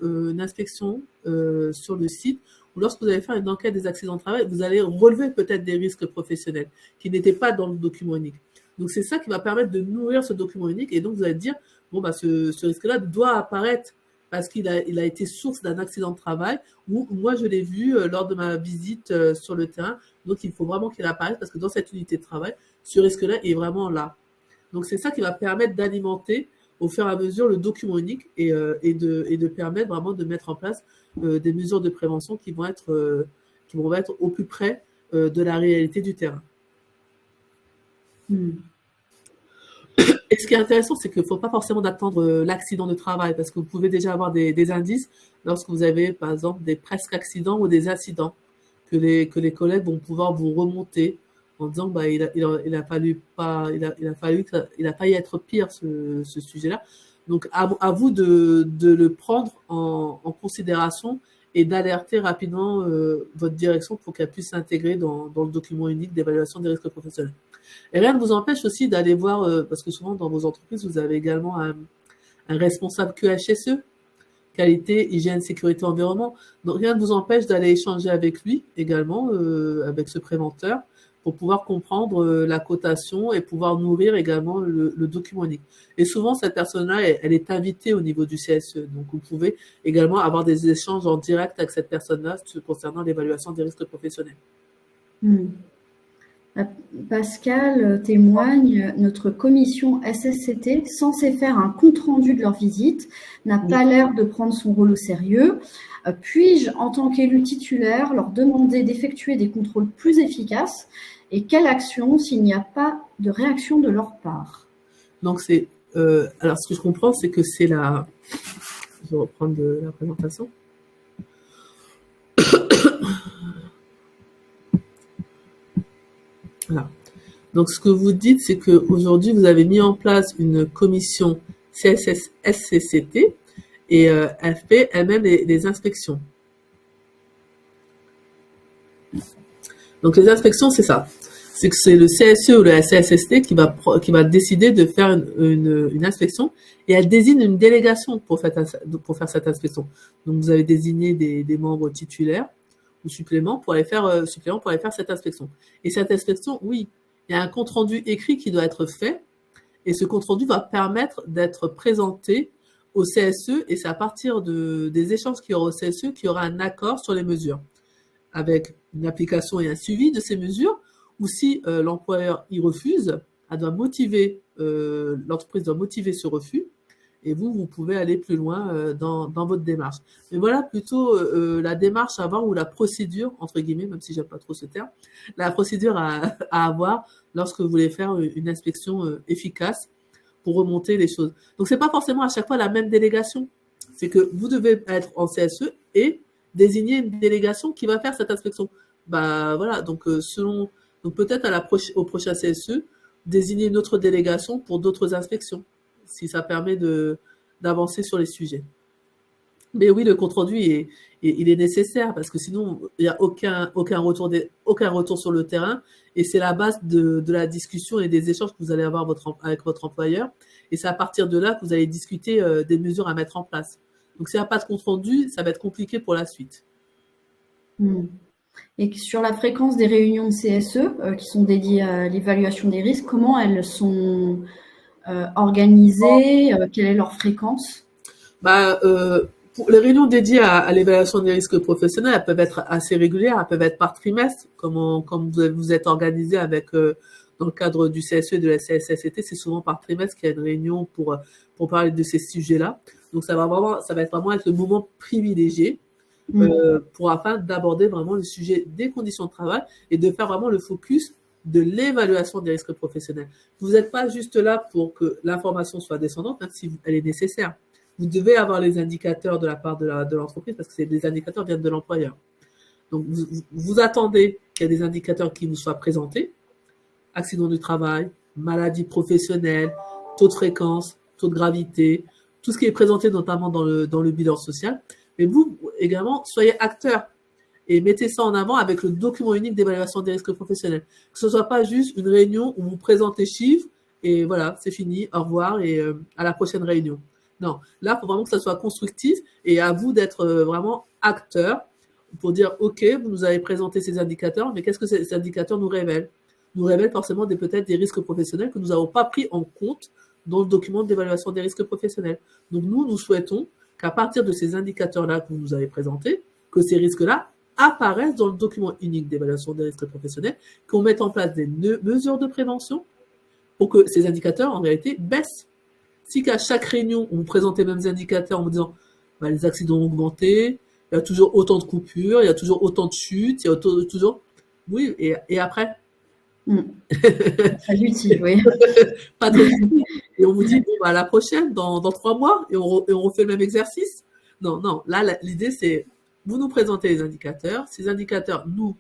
sur le site, ou lorsque vous allez faire une enquête des accidents de travail, vous allez relever peut-être des risques professionnels qui n'étaient pas dans le document unique. Donc c'est ça qui va permettre de nourrir ce document unique, et donc vous allez dire, bon, ce risque-là doit apparaître parce qu'il a été source d'un accident de travail, ou moi je l'ai vu lors de ma visite sur le terrain, donc il faut vraiment qu'il apparaisse parce que dans cette unité de travail, ce risque-là est vraiment là. Donc c'est ça qui va permettre d'alimenter au fur et à mesure le document unique et de permettre vraiment de mettre en place des mesures de prévention qui vont être au plus près de la réalité du terrain. Et ce qui est intéressant, c'est qu'il ne faut pas forcément attendre l'accident de travail, parce que vous pouvez déjà avoir des indices lorsque vous avez, par exemple, des presque accidents ou des incidents que les collègues vont pouvoir vous remonter en disant, il a failli être pire ce sujet-là. Donc, à vous de le prendre en considération et d'alerter rapidement votre direction pour qu'elle puisse s'intégrer dans le document unique d'évaluation des risques professionnels. Et rien ne vous empêche aussi d'aller voir, parce que souvent dans vos entreprises, vous avez également un responsable QHSE, qualité, hygiène, sécurité, environnement. Donc rien ne vous empêche d'aller échanger avec lui également, avec ce préventeur, pour pouvoir comprendre la cotation et pouvoir nourrir également le document unique. Et souvent, cette personne-là, elle est invitée au niveau du CSE. Donc vous pouvez également avoir des échanges en direct avec cette personne-là concernant l'évaluation des risques professionnels. Pascal témoigne, notre commission SSCT, censée faire un compte-rendu de leur visite, n'a pas l'air de prendre son rôle au sérieux. Puis-je, en tant qu'élu titulaire, leur demander d'effectuer des contrôles plus efficaces, et quelle action s'il n'y a pas de réaction de leur part? Donc alors ce que je comprends, c'est que c'est la... Je vais reprendre la présentation. Voilà. Donc, ce que vous dites, c'est qu'aujourd'hui, vous avez mis en place une commission CSS-SCCT et elle fait elle-même les inspections. Donc, les inspections, c'est ça. C'est que c'est le CSE ou le CSST qui va décider de faire une inspection, et elle désigne une délégation pour faire cette inspection. Donc, vous avez désigné des membres titulaires ou suppléments pour aller faire cette inspection. Et cette inspection, oui, il y a un compte-rendu écrit qui doit être fait, et ce compte-rendu va permettre d'être présenté au CSE, et c'est à partir des échanges qu'il y aura au CSE qu'il y aura un accord sur les mesures, avec une application et un suivi de ces mesures, ou si l'employeur y refuse, l'entreprise doit motiver ce refus, et vous pouvez aller plus loin dans votre démarche. Mais voilà plutôt la démarche à avoir, ou la procédure, entre guillemets, même si j'aime pas trop ce terme, la procédure à avoir lorsque vous voulez faire une inspection efficace pour remonter les choses. Donc, c'est pas forcément à chaque fois la même délégation. C'est que vous devez être en CSE et désigner une délégation qui va faire cette inspection. Voilà, donc donc peut-être au prochain CSE, désigner une autre délégation pour d'autres inspections, si ça permet d'avancer sur les sujets. Mais oui, le compte-rendu, il est nécessaire, parce que sinon, il n'y a aucun retour sur le terrain, et c'est la base de la discussion et des échanges que vous allez avoir avec votre employeur, et c'est à partir de là que vous allez discuter des mesures à mettre en place. Donc, s'il n'y a pas de compte-rendu, ça va être compliqué pour la suite. Et sur la fréquence des réunions de CSE qui sont dédiées à l'évaluation des risques, comment elles sont organisées, quelle est leur fréquence? Pour les réunions dédiées à l'évaluation des risques professionnels, elles peuvent être assez régulières, elles peuvent être par trimestre, comme vous êtes organisé dans le cadre du CSE et de la CSSCT, c'est souvent par trimestre qu'il y a une réunion pour parler de ces sujets-là. Donc ça va être vraiment le moment privilégié afin d'aborder vraiment le sujet des conditions de travail et de faire vraiment le focus de l'évaluation des risques professionnels. Vous n'êtes pas juste là pour que l'information soit descendante, même si elle est nécessaire. vous devez avoir les indicateurs de la part de l'entreprise parce que les indicateurs viennent de l'employeur. Donc, vous attendez qu'il y ait des indicateurs qui vous soient présentés. Accident du travail, maladie professionnelle, taux de fréquence, taux de gravité, tout ce qui est présenté notamment dans le bilan social. Mais vous, également, soyez acteur et mettez ça en avant avec le document unique d'évaluation des risques professionnels. Que ce soit pas juste une réunion où vous présentez les chiffres et voilà, c'est fini, au revoir et à la prochaine réunion. Non, là, il faut vraiment que ça soit constructif et à vous d'être vraiment acteur pour dire, OK, vous nous avez présenté ces indicateurs, mais qu'est-ce que ces indicateurs nous révèlent? Nous révèlent forcément peut-être des risques professionnels que nous n'avons pas pris en compte dans le document d'évaluation des risques professionnels. Donc, nous souhaitons qu'à partir de ces indicateurs-là que vous nous avez présentés, que ces risques-là apparaissent dans le document unique d'évaluation des risques professionnels, qu'on mette en place des mesures de prévention pour que ces indicateurs, en réalité, baissent. Si qu'à chaque réunion, on vous présente les mêmes indicateurs en vous disant les accidents ont augmenté, il y a toujours autant de coupures, il y a toujours autant de chutes, il y a toujours... Oui, et après Très utile, oui. Pas très utile. Et on vous dit, bon, la prochaine, dans 3 mois, et on refait le même exercice. Non. Là, l'idée, c'est, vous nous présentez les indicateurs. Ces indicateurs nous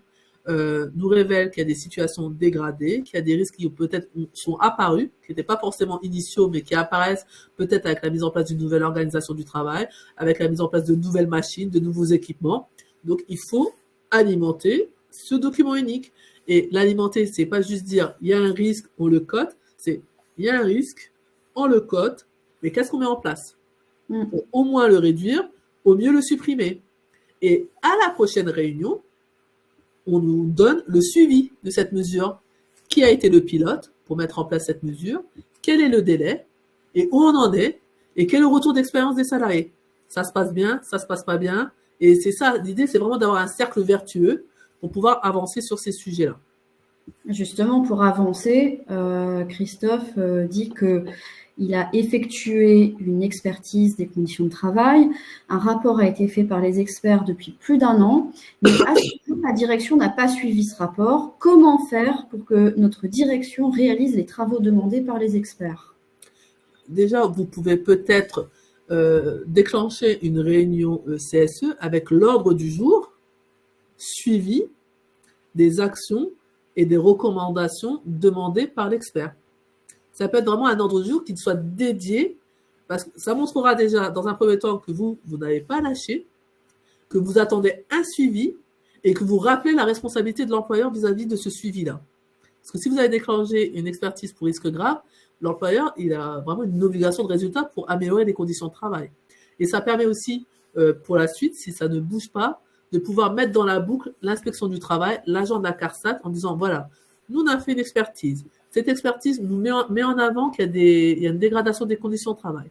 révèlent qu'il y a des situations dégradées, qu'il y a des risques qui peut-être sont apparus, qui n'étaient pas forcément initiaux, mais qui apparaissent peut-être avec la mise en place d'une nouvelle organisation du travail, avec la mise en place de nouvelles machines, de nouveaux équipements. Donc, il faut alimenter ce document unique. Et l'alimenter, c'est pas juste dire il y a un risque, on le cote, c'est il y a un risque, on le cote, mais qu'est-ce qu'on met en place pour au moins le réduire, au mieux le supprimer. Et à la prochaine réunion, on nous donne le suivi de cette mesure. Qui a été le pilote pour mettre en place cette mesure? Quel est le délai? Et où on en est? Et quel est le retour d'expérience des salariés? Ça se passe bien? Ça se passe pas bien? Et c'est ça, l'idée, c'est vraiment d'avoir un cercle vertueux pour pouvoir avancer sur ces sujets-là. Justement, pour avancer, Christophe dit qu'il a effectué une expertise des conditions de travail. Un rapport a été fait par les experts depuis plus d'1 an, mais à ce jour, la direction n'a pas suivi ce rapport. Comment faire pour que notre direction réalise les travaux demandés par les experts? Déjà, vous pouvez peut-être déclencher une réunion CSE avec l'ordre du jour suivi des actions et des recommandations demandées par l'expert. Ça peut être vraiment un ordre du jour qui soit dédié, parce que ça montrera déjà, dans un premier temps, que vous n'avez pas lâché, que vous attendez un suivi et que vous rappelez la responsabilité de l'employeur vis-à-vis de ce suivi-là. Parce que si vous avez déclenché une expertise pour risque grave, l'employeur, il a vraiment une obligation de résultat pour améliorer les conditions de travail. Et ça permet aussi, pour la suite, si ça ne bouge pas, de pouvoir mettre dans la boucle l'inspection du travail, l'agent de la CARSAT, en disant, voilà, nous, on a fait une expertise. Cette expertise nous met en avant qu'il y a une dégradation des conditions de travail.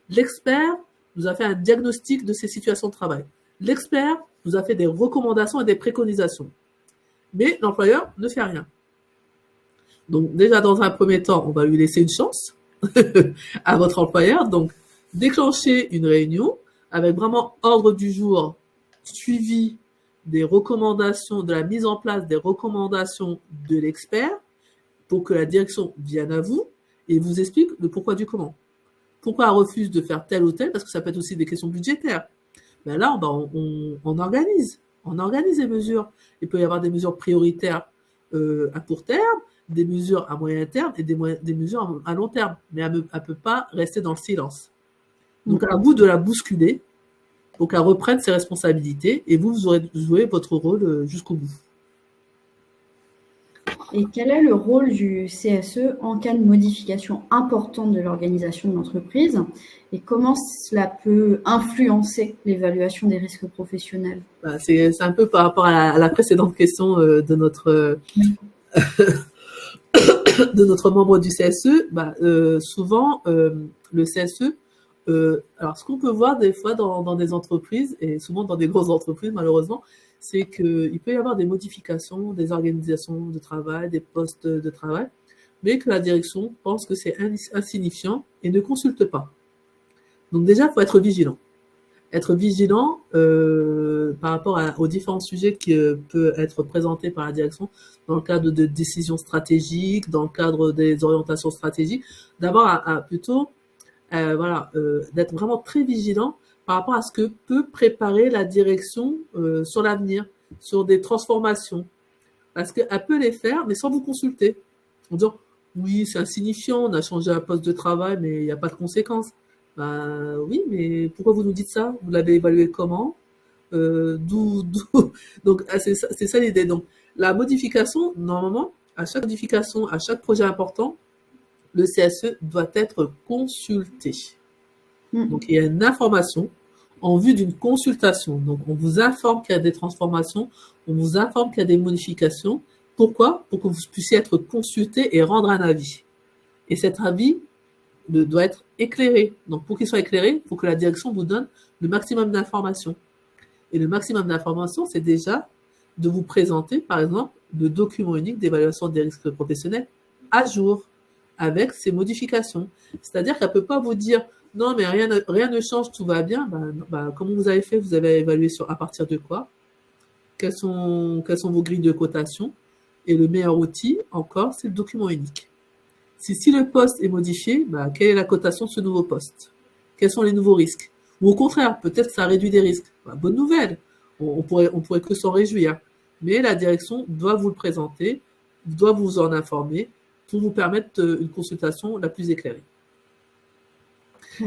L'expert nous a fait un diagnostic de ces situations de travail. L'expert nous a fait des recommandations et des préconisations. Mais l'employeur ne fait rien. Donc, déjà, dans un premier temps, on va lui laisser une chance à votre employeur. Donc, déclencher une réunion avec vraiment ordre du jour, suivi des recommandations, de la mise en place des recommandations de l'expert pour que la direction vienne à vous et vous explique le pourquoi du comment. Pourquoi elle refuse de faire tel ou tel, parce que ça peut être aussi des questions budgétaires. Ben là, on organise. On organise les mesures. Il peut y avoir des mesures prioritaires à court terme, des mesures à moyen terme et des mesures à long terme. Mais elle ne peut pas rester dans le silence. Donc, à vous de la bousculer pour qu'elle reprenne ses responsabilités et vous aurez joué votre rôle jusqu'au bout. Et quel est le rôle du CSE en cas de modification importante de l'organisation de l'entreprise et comment cela peut influencer l'évaluation des risques professionnels? C'est un peu par rapport à la précédente question de notre de notre membre du CSE. Souvent, le CSE, alors ce qu'on peut voir des fois dans des entreprises, et souvent dans des grosses entreprises malheureusement, c'est qu'il peut y avoir des modifications, des organisations de travail, des postes de travail, mais que la direction pense que c'est insignifiant et ne consulte pas. Donc déjà, il faut être vigilant. Être vigilant par rapport aux différents sujets qui peuvent être présentés par la direction dans le cadre de décisions stratégiques, dans le cadre des orientations stratégiques, d'avoir plutôt voilà, d'être vraiment très vigilant par rapport à ce que peut préparer la direction sur l'avenir, sur des transformations. Parce qu'elle peut les faire, mais sans vous consulter. En disant, oui, c'est insignifiant, on a changé un poste de travail, mais il n'y a pas de conséquences. Ben oui, mais pourquoi vous nous dites ça? Vous l'avez évalué comment? D'où. Donc, c'est ça l'idée. Donc, la modification, normalement, à chaque modification, à chaque projet important, le CSE doit être consulté. Donc, il y a une information en vue d'une consultation. Donc, on vous informe qu'il y a des transformations, on vous informe qu'il y a des modifications. Pourquoi? Pour que vous puissiez être consulté et rendre un avis. Et cet avis doit être éclairé. Donc, pour qu'il soit éclairé, il faut que la direction vous donne le maximum d'informations. Et le maximum d'informations, c'est déjà de vous présenter, par exemple, le document unique d'évaluation des risques professionnels à jour, avec ces modifications. C'est-à-dire qu'elle ne peut pas vous dire non, mais rien ne change, tout va bien. Comment vous avez fait? Vous avez évalué à partir de quoi? Quelles sont vos grilles de cotation? Et le meilleur outil, encore, c'est le document unique. Si le poste est modifié, quelle est la cotation de ce nouveau poste? Quels sont les nouveaux risques? Ou au contraire, peut-être que ça réduit des risques. Bonne nouvelle, on pourrait que s'en réjouir. Mais la direction doit vous le présenter, doit vous en informer pour vous permettre une consultation la plus éclairée.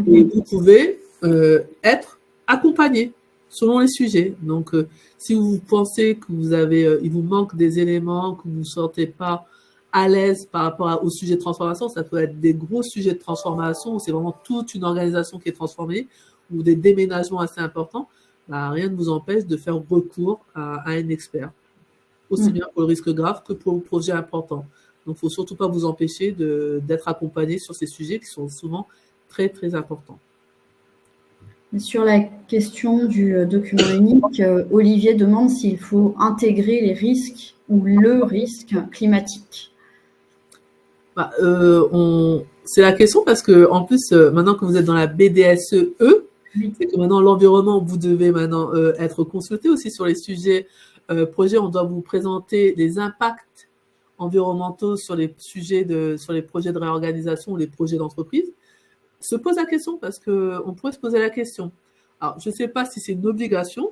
Et vous pouvez être accompagné selon les sujets. Donc, si vous pensez que il vous manque des éléments, que vous ne vous sentez pas à l'aise par rapport au sujet de transformation, ça peut être des gros sujets de transformation où c'est vraiment toute une organisation qui est transformée ou des déménagements assez importants, rien ne vous empêche de faire recours à un expert, aussi bien pour le risque grave que pour le projet important. Donc, il ne faut surtout pas vous empêcher d'être accompagné sur ces sujets qui sont souvent très, très importants. Sur la question du document unique, Olivier demande s'il faut intégrer les risques ou le risque climatique. C'est la question parce que en plus, maintenant que vous êtes dans la BDSE, c'est que maintenant l'environnement, vous devez maintenant être consulté aussi sur les sujets projets. On doit vous présenter les impacts environnementaux sur les sur les projets de réorganisation ou les projets d'entreprise. Se pose la question parce que on pourrait se poser la question. Alors, je ne sais pas si c'est une obligation.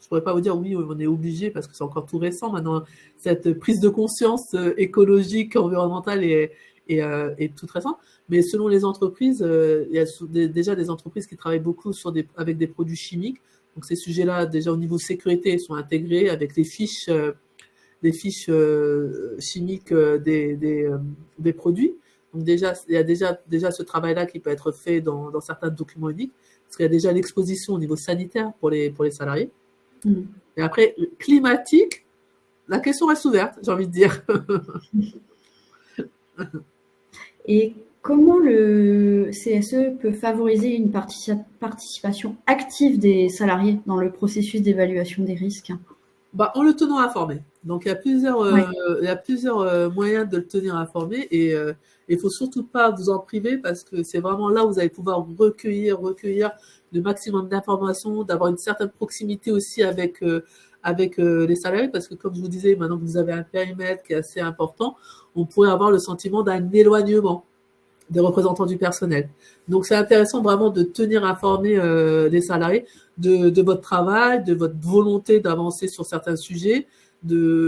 Je pourrais pas vous dire oui, on est obligé parce que c'est encore tout récent maintenant. Cette prise de conscience écologique, environnementale est toute récente. Mais selon les entreprises, il y a déjà des entreprises qui travaillent beaucoup avec des produits chimiques. Donc ces sujets-là, déjà au niveau sécurité, sont intégrés avec les fiches chimiques des produits. Donc déjà, il y a déjà ce travail-là qui peut être fait dans certains documents uniques, parce qu'il y a déjà l'exposition au niveau sanitaire pour les salariés. Et après, climatique, la question reste ouverte, j'ai envie de dire. Et comment le CSE peut favoriser une participation active des salariés dans le processus d'évaluation des risques? En le tenant informé. Donc, il y a plusieurs moyens de le tenir informé et il faut surtout pas vous en priver parce que c'est vraiment là où vous allez pouvoir recueillir le maximum d'informations, d'avoir une certaine proximité aussi avec les salariés parce que comme je vous disais, maintenant que vous avez un périmètre qui est assez important, on pourrait avoir le sentiment d'un éloignement des représentants du personnel. Donc, c'est intéressant vraiment de tenir informé les salariés de votre travail, de votre volonté d'avancer sur certains sujets,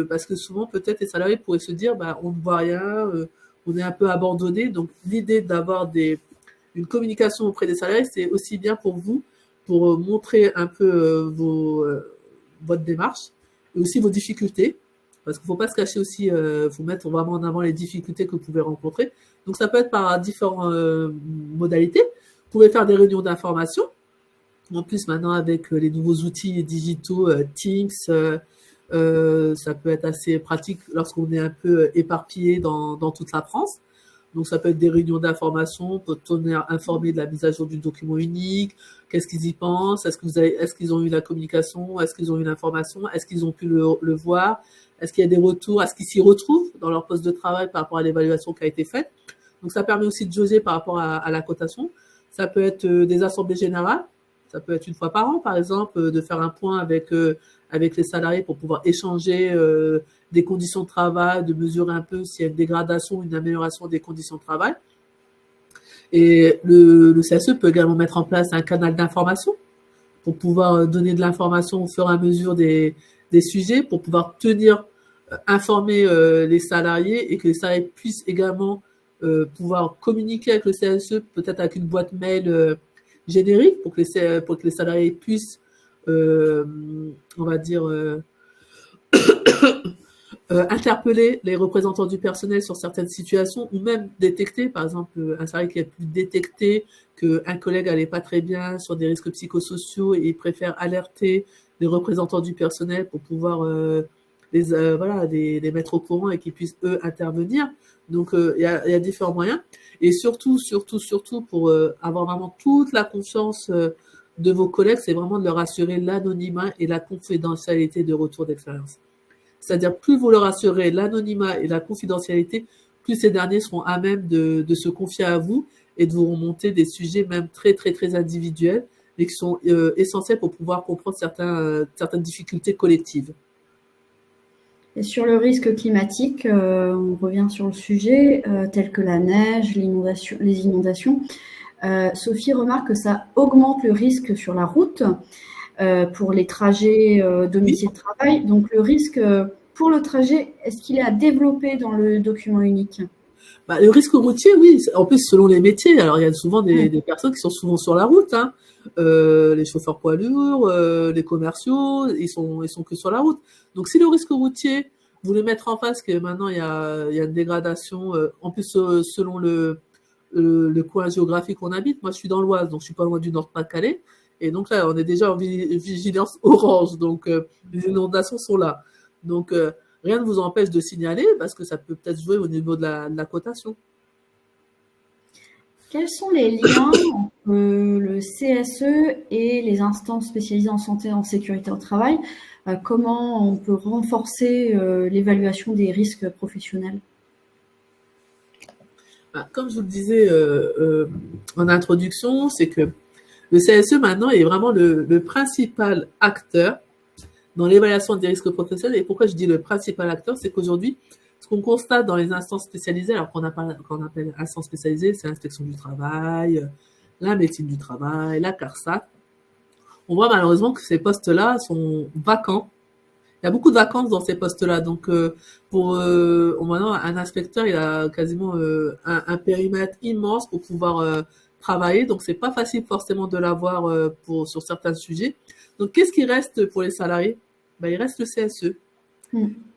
parce que souvent, peut-être, les salariés pourraient se dire, on ne voit rien, on est un peu abandonné. Donc, l'idée d'avoir une communication auprès des salariés, c'est aussi bien pour vous, pour montrer un peu votre démarche, et aussi vos difficultés, parce qu'il ne faut pas se cacher aussi, il faut mettre vraiment en avant les difficultés que vous pouvez rencontrer. Donc, ça peut être par différentes modalités. Vous pouvez faire des réunions d'information. En plus, maintenant, avec les nouveaux outils digitaux, Teams, ça peut être assez pratique lorsqu'on est un peu éparpillé dans toute la France. Donc, ça peut être des réunions d'information pour tenir informé de la mise à jour du document unique. Qu'est-ce qu'ils y pensent? Est-ce qu'ils ont eu la communication? Est-ce qu'ils ont eu l'information? Est-ce qu'ils ont pu le voir? Est-ce qu'il y a des retours? Est-ce qu'ils s'y retrouvent dans leur poste de travail par rapport à l'évaluation qui a été faite? Donc, ça permet aussi de jauger par rapport à la cotation. Ça peut être des assemblées générales. Ça peut être une fois par an, par exemple, de faire un point avec les salariés pour pouvoir échanger des conditions de travail, de mesurer un peu s'il y a une dégradation ou une amélioration des conditions de travail. Et le CSE peut également mettre en place un canal d'information pour pouvoir donner de l'information au fur et à mesure des sujets, pour pouvoir informer les salariés et que les salariés puissent également pouvoir communiquer avec le CSE, peut-être avec une boîte mail générique pour que les salariés puissent, on va dire, interpeller les représentants du personnel sur certaines situations ou même détecter, par exemple, un salarié qui a pu détecter qu'un collègue n'allait pas très bien sur des risques psychosociaux et il préfère alerter les représentants du personnel pour pouvoir les mettre au courant et qu'ils puissent, eux, intervenir. Donc, il y a différents moyens. Et surtout, pour avoir vraiment toute la confiance de vos collègues, c'est vraiment de leur assurer l'anonymat et la confidentialité de retour d'expérience. C'est-à-dire, plus vous leur assurez l'anonymat et la confidentialité, plus ces derniers seront à même de se confier à vous et de vous remonter des sujets même très, très, très individuels, mais qui sont essentiels pour pouvoir comprendre certaines difficultés collectives. Et sur le risque climatique, on revient sur le sujet, tel que la neige, les inondations. Sophie remarque que ça augmente le risque sur la route pour les trajets domicile-travail. Donc le risque pour le trajet, est-ce qu'il est à développer dans le document unique ? Le risque routier, oui. En plus, selon les métiers, alors il y a souvent des personnes qui sont souvent sur la route, hein. Les chauffeurs poids lourds, les commerciaux, ils sont que sur la route. Donc, si le risque routier, vous voulez mettre en face que maintenant il y a une dégradation, en plus selon le coin géographique où on habite. Moi, je suis dans l'Oise, donc je suis pas loin du Nord-Pas-de-Calais. Et donc là, on est déjà en vigilance orange, donc les inondations sont là. Donc, rien ne vous empêche de signaler parce que ça peut peut-être jouer au niveau de la cotation. Quels sont les liens entre le CSE et les instances spécialisées en santé et en sécurité au travail ? Comment on peut renforcer l'évaluation des risques professionnels ? Comme je vous le disais en introduction, c'est que le CSE maintenant est vraiment le principal acteur dans l'évaluation des risques professionnels. Et pourquoi je dis le principal acteur, c'est qu'aujourd'hui, ce qu'on constate dans les instances spécialisées, alors qu'on appelle instances spécialisées, c'est l'inspection du travail, la médecine du travail, la CARSAT, on voit malheureusement que ces postes-là sont vacants. Il y a beaucoup de vacances dans ces postes-là. Donc, maintenant, un inspecteur, il a quasiment un périmètre immense pour pouvoir travailler. Donc, c'est pas facile forcément de l'avoir sur certains sujets. Donc, qu'est-ce qui reste pour les salariés ? Il reste le CSE.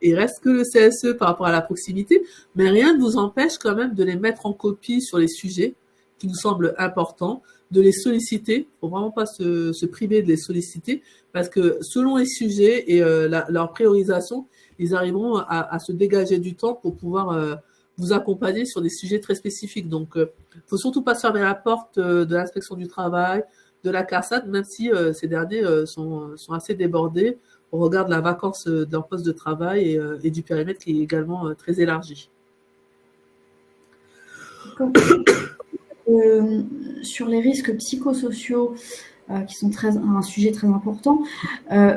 Il reste que le CSE par rapport à la proximité, mais rien ne vous empêche quand même de les mettre en copie sur les sujets qui nous semblent importants, de les solliciter. Il ne faut vraiment pas se priver de les solliciter, parce que selon les sujets et leur priorisation, ils arriveront à se dégager du temps pour pouvoir vous accompagner sur des sujets très spécifiques. Donc, il ne faut surtout pas se fermer la porte de l'inspection du travail, de la CARSAT, même si ces derniers sont assez débordés au regard de la vacance de leur poste de travail et du périmètre qui est également très élargi. Sur les risques psychosociaux, qui sont un sujet très important,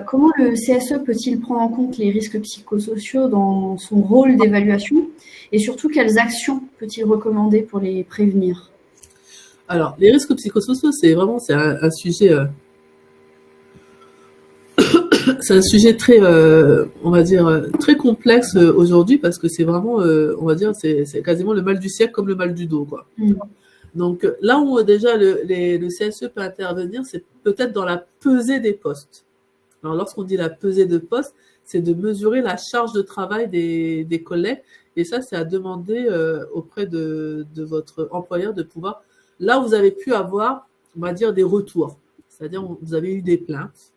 comment le CSE peut-il prendre en compte les risques psychosociaux dans son rôle d'évaluation et surtout quelles actions peut-il recommander pour les prévenir ? Alors, les risques psychosociaux, c'est un sujet... c'est un sujet très, on va dire, très complexe aujourd'hui parce que c'est vraiment, on va dire, c'est quasiment le mal du siècle comme le mal du dos, quoi. Donc là où déjà le CSE peut intervenir, c'est peut-être dans la pesée des postes. Alors lorsqu'on dit la pesée de postes, c'est de mesurer la charge de travail des collègues, et ça c'est à demander auprès de votre employeur de pouvoir, là où vous avez pu avoir, on va dire, des retours, c'est-à-dire vous avez eu des plaintes.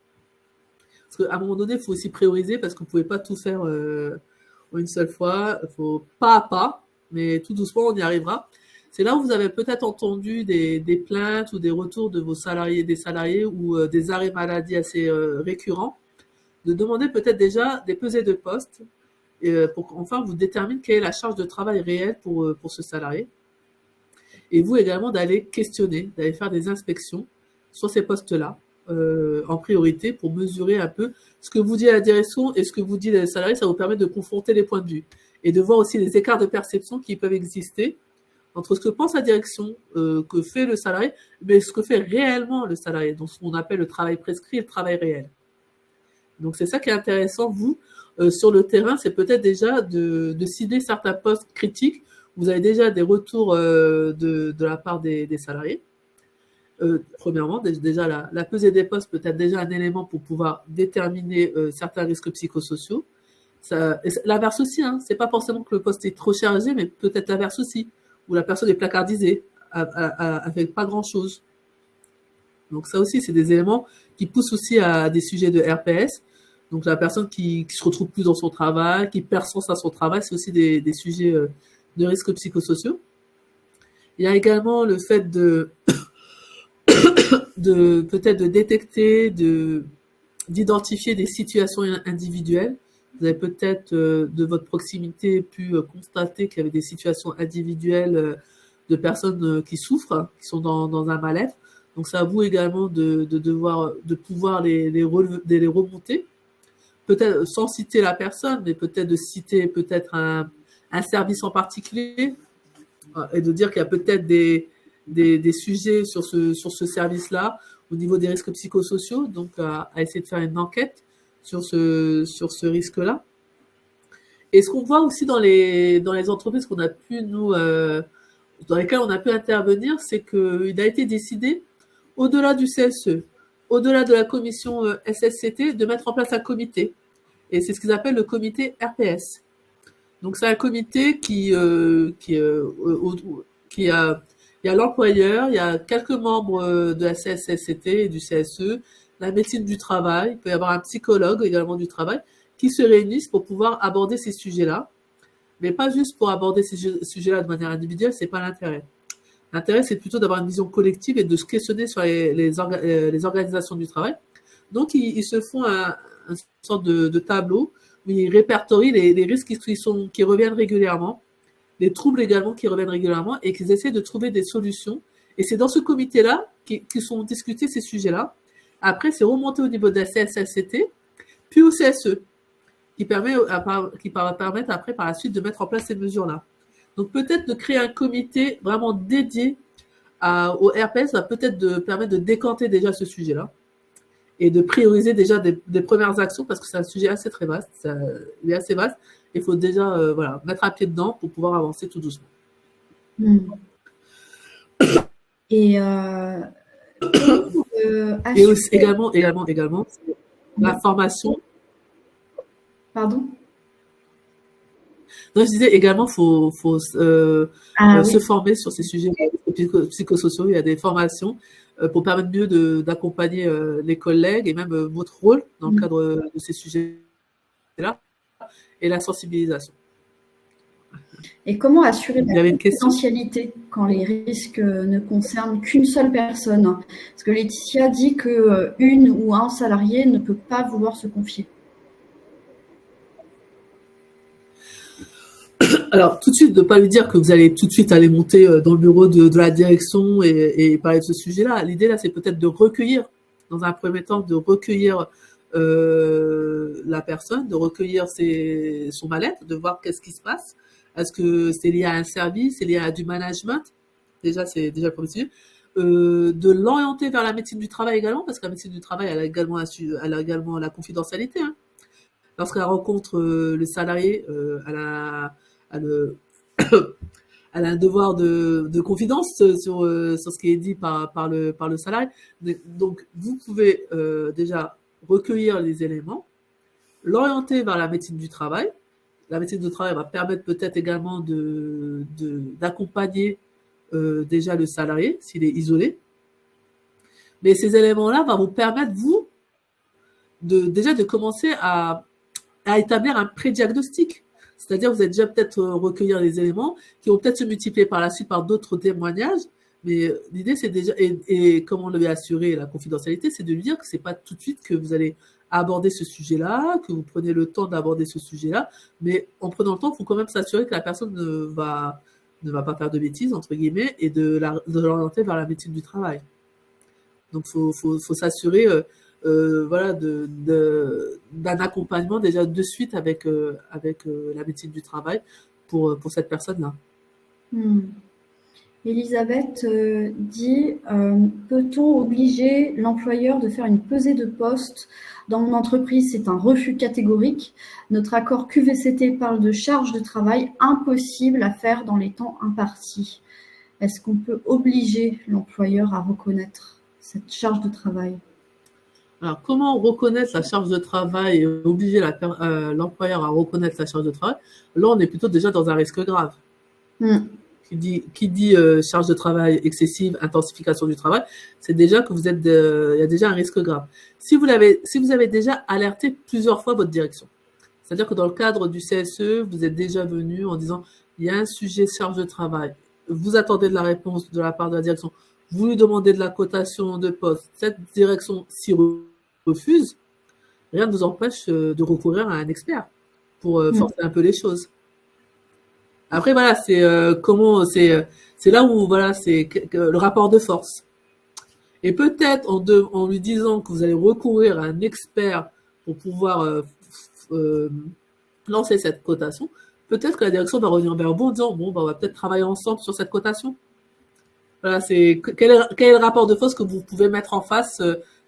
Parce qu'à un moment donné, il faut aussi prioriser parce que vous ne pouvez pas tout faire en une seule fois. Il faut pas à pas, mais tout doucement, on y arrivera. C'est là où vous avez peut-être entendu des plaintes ou des retours de vos salariés, des salariés ou des arrêts maladie assez récurrents, de demander peut-être déjà des pesées de poste pour qu'enfin vous détermine quelle est la charge de travail réelle pour ce salarié. Et vous également d'aller questionner, d'aller faire des inspections sur ces postes-là. En priorité pour mesurer un peu ce que vous dit la direction et ce que vous dit les salariés. Ça vous permet de confronter les points de vue et de voir aussi les écarts de perception qui peuvent exister entre ce que pense la direction, que fait le salarié, mais ce que fait réellement le salarié, donc ce qu'on appelle le travail prescrit et le travail réel. Donc c'est ça qui est intéressant, vous, sur le terrain, c'est peut-être déjà de cibler certains postes critiques. Vous avez déjà des retours de la part des salariés. Premièrement, déjà la pesée des postes peut être déjà un élément pour pouvoir déterminer certains risques psychosociaux. L'inverse aussi, hein, c'est pas forcément que le poste est trop chargé, mais peut-être l'inverse aussi, où la personne est placardisée avec pas grand-chose. Donc ça aussi, c'est des éléments qui poussent aussi à des sujets de RPS. Donc la personne qui se retrouve plus dans son travail, qui perd sens à son travail, c'est aussi des sujets de risques psychosociaux. Il y a également le fait de peut-être de détecter, d'identifier des situations individuelles. Vous avez peut-être de votre proximité pu constater qu'il y avait des situations individuelles de personnes qui souffrent, qui sont dans un mal-être. Donc c'est à vous également de pouvoir les remonter. Peut-être sans citer la personne, mais peut-être de citer peut-être un service en particulier et de dire qu'il y a peut-être des sujets sur ce service-là au niveau des risques psychosociaux, donc à essayer de faire une enquête sur ce risque-là. Et ce qu'on voit aussi dans les entreprises qu'on a pu dans lesquelles on a pu intervenir, c'est qu'il a été décidé, au-delà du CSE, au-delà de la commission SSCT, de mettre en place un comité. Et c'est ce qu'ils appellent le comité RPS. Donc c'est un comité qui a, il y a l'employeur, il y a quelques membres de la CSSCT et du CSE, la médecine du travail, il peut y avoir un psychologue également du travail, qui se réunissent pour pouvoir aborder ces sujets-là. Mais pas juste pour aborder ces sujets-là de manière individuelle, c'est pas l'intérêt. L'intérêt, c'est plutôt d'avoir une vision collective et de se questionner sur les organisations du travail. Donc, ils se font une sorte de tableau où ils répertorient les risques qui reviennent régulièrement, les troubles également qui reviennent régulièrement et qu'ils essaient de trouver des solutions. Et c'est dans ce comité-là qu'ils sont discutés ces sujets-là. Après, c'est remonté au niveau de la CSSCT, puis au CSE, qui va permettre après, par la suite, de mettre en place ces mesures-là. Donc, peut-être de créer un comité vraiment dédié au RPS va peut-être permettre de décanter déjà ce sujet-là et de prioriser déjà des premières actions parce que c'est un sujet assez très vaste. Il est assez vaste. Il faut déjà mettre un pied dedans pour pouvoir avancer tout doucement. Et aussi, également, la formation. Pardon? Donc, je disais également, faut se former sur ces sujets psychosociaux. Il y a des formations pour permettre mieux d'accompagner les collègues et même votre rôle dans le cadre de ces sujets-là et la sensibilisation. Et comment assurer la confidentialité quand les risques ne concernent qu'une seule personne? Parce que Laetitia dit qu'une ou un salarié ne peut pas vouloir se confier. Alors, tout de suite, de ne pas lui dire que vous allez tout de suite aller monter dans le bureau de la direction et parler de ce sujet-là. L'idée, là, c'est peut-être de recueillir, dans un premier temps, de recueillir la personne, de recueillir son mal-être, de voir qu'est-ce qui se passe. Est-ce que c'est lié à un service, c'est lié à du management? Déjà, c'est déjà le premier sujet. De l'orienter vers la médecine du travail également, parce que la médecine du travail, elle a également la confidentialité. Hein. Lorsqu'elle rencontre le salarié, elle a un devoir de confidence sur ce qui est dit par le salarié. Donc, vous pouvez déjà recueillir les éléments, l'orienter vers la médecine du travail. La médecine du travail va permettre peut-être également d'accompagner déjà le salarié s'il est isolé. Mais ces éléments-là vont vous permettre, vous, déjà de commencer à établir un pré-diagnostic. C'est-à-dire, vous allez déjà peut-être recueillir les éléments qui vont peut-être se multiplier par la suite par d'autres témoignages. Mais l'idée, c'est déjà, et comment lui assurer la confidentialité, c'est de lui dire que c'est pas tout de suite que vous allez aborder ce sujet-là, que vous prenez le temps d'aborder ce sujet-là. Mais en prenant le temps, il faut quand même s'assurer que la personne ne va pas faire de bêtises, entre guillemets, et de l'orienter vers la médecine du travail. Donc, faut s'assurer d'un accompagnement déjà de suite avec la médecine du travail pour cette personne-là. Elisabeth dit peut-on obliger l'employeur de faire une pesée de poste? Dans mon entreprise, c'est un refus catégorique. Notre accord QVCT parle de charge de travail impossible à faire dans les temps impartis. Est-ce qu'on peut obliger l'employeur à reconnaître cette charge de travail? Alors, comment reconnaître la charge de travail et obliger l'employeur à reconnaître la charge de travail? Là, on est plutôt déjà dans un risque grave. Qui dit charge de travail excessive, intensification du travail, c'est déjà que il y a déjà un risque grave. Si vous avez déjà alerté plusieurs fois votre direction, c'est-à-dire que dans le cadre du CSE, vous êtes déjà venu en disant il y a un sujet charge de travail, vous attendez de la réponse de la part de la direction, vous lui demandez de la cotation de poste, cette direction s'y refuse, rien ne vous empêche de recourir à un expert pour forcer un peu les choses. Après, voilà, c'est là où, voilà, c'est le rapport de force. Et peut-être en lui disant que vous allez recourir à un expert pour pouvoir lancer cette cotation, peut-être que la direction va revenir vers vous en disant, bon, on va peut-être travailler ensemble sur cette cotation. Voilà, quel est le rapport de force que vous pouvez mettre en face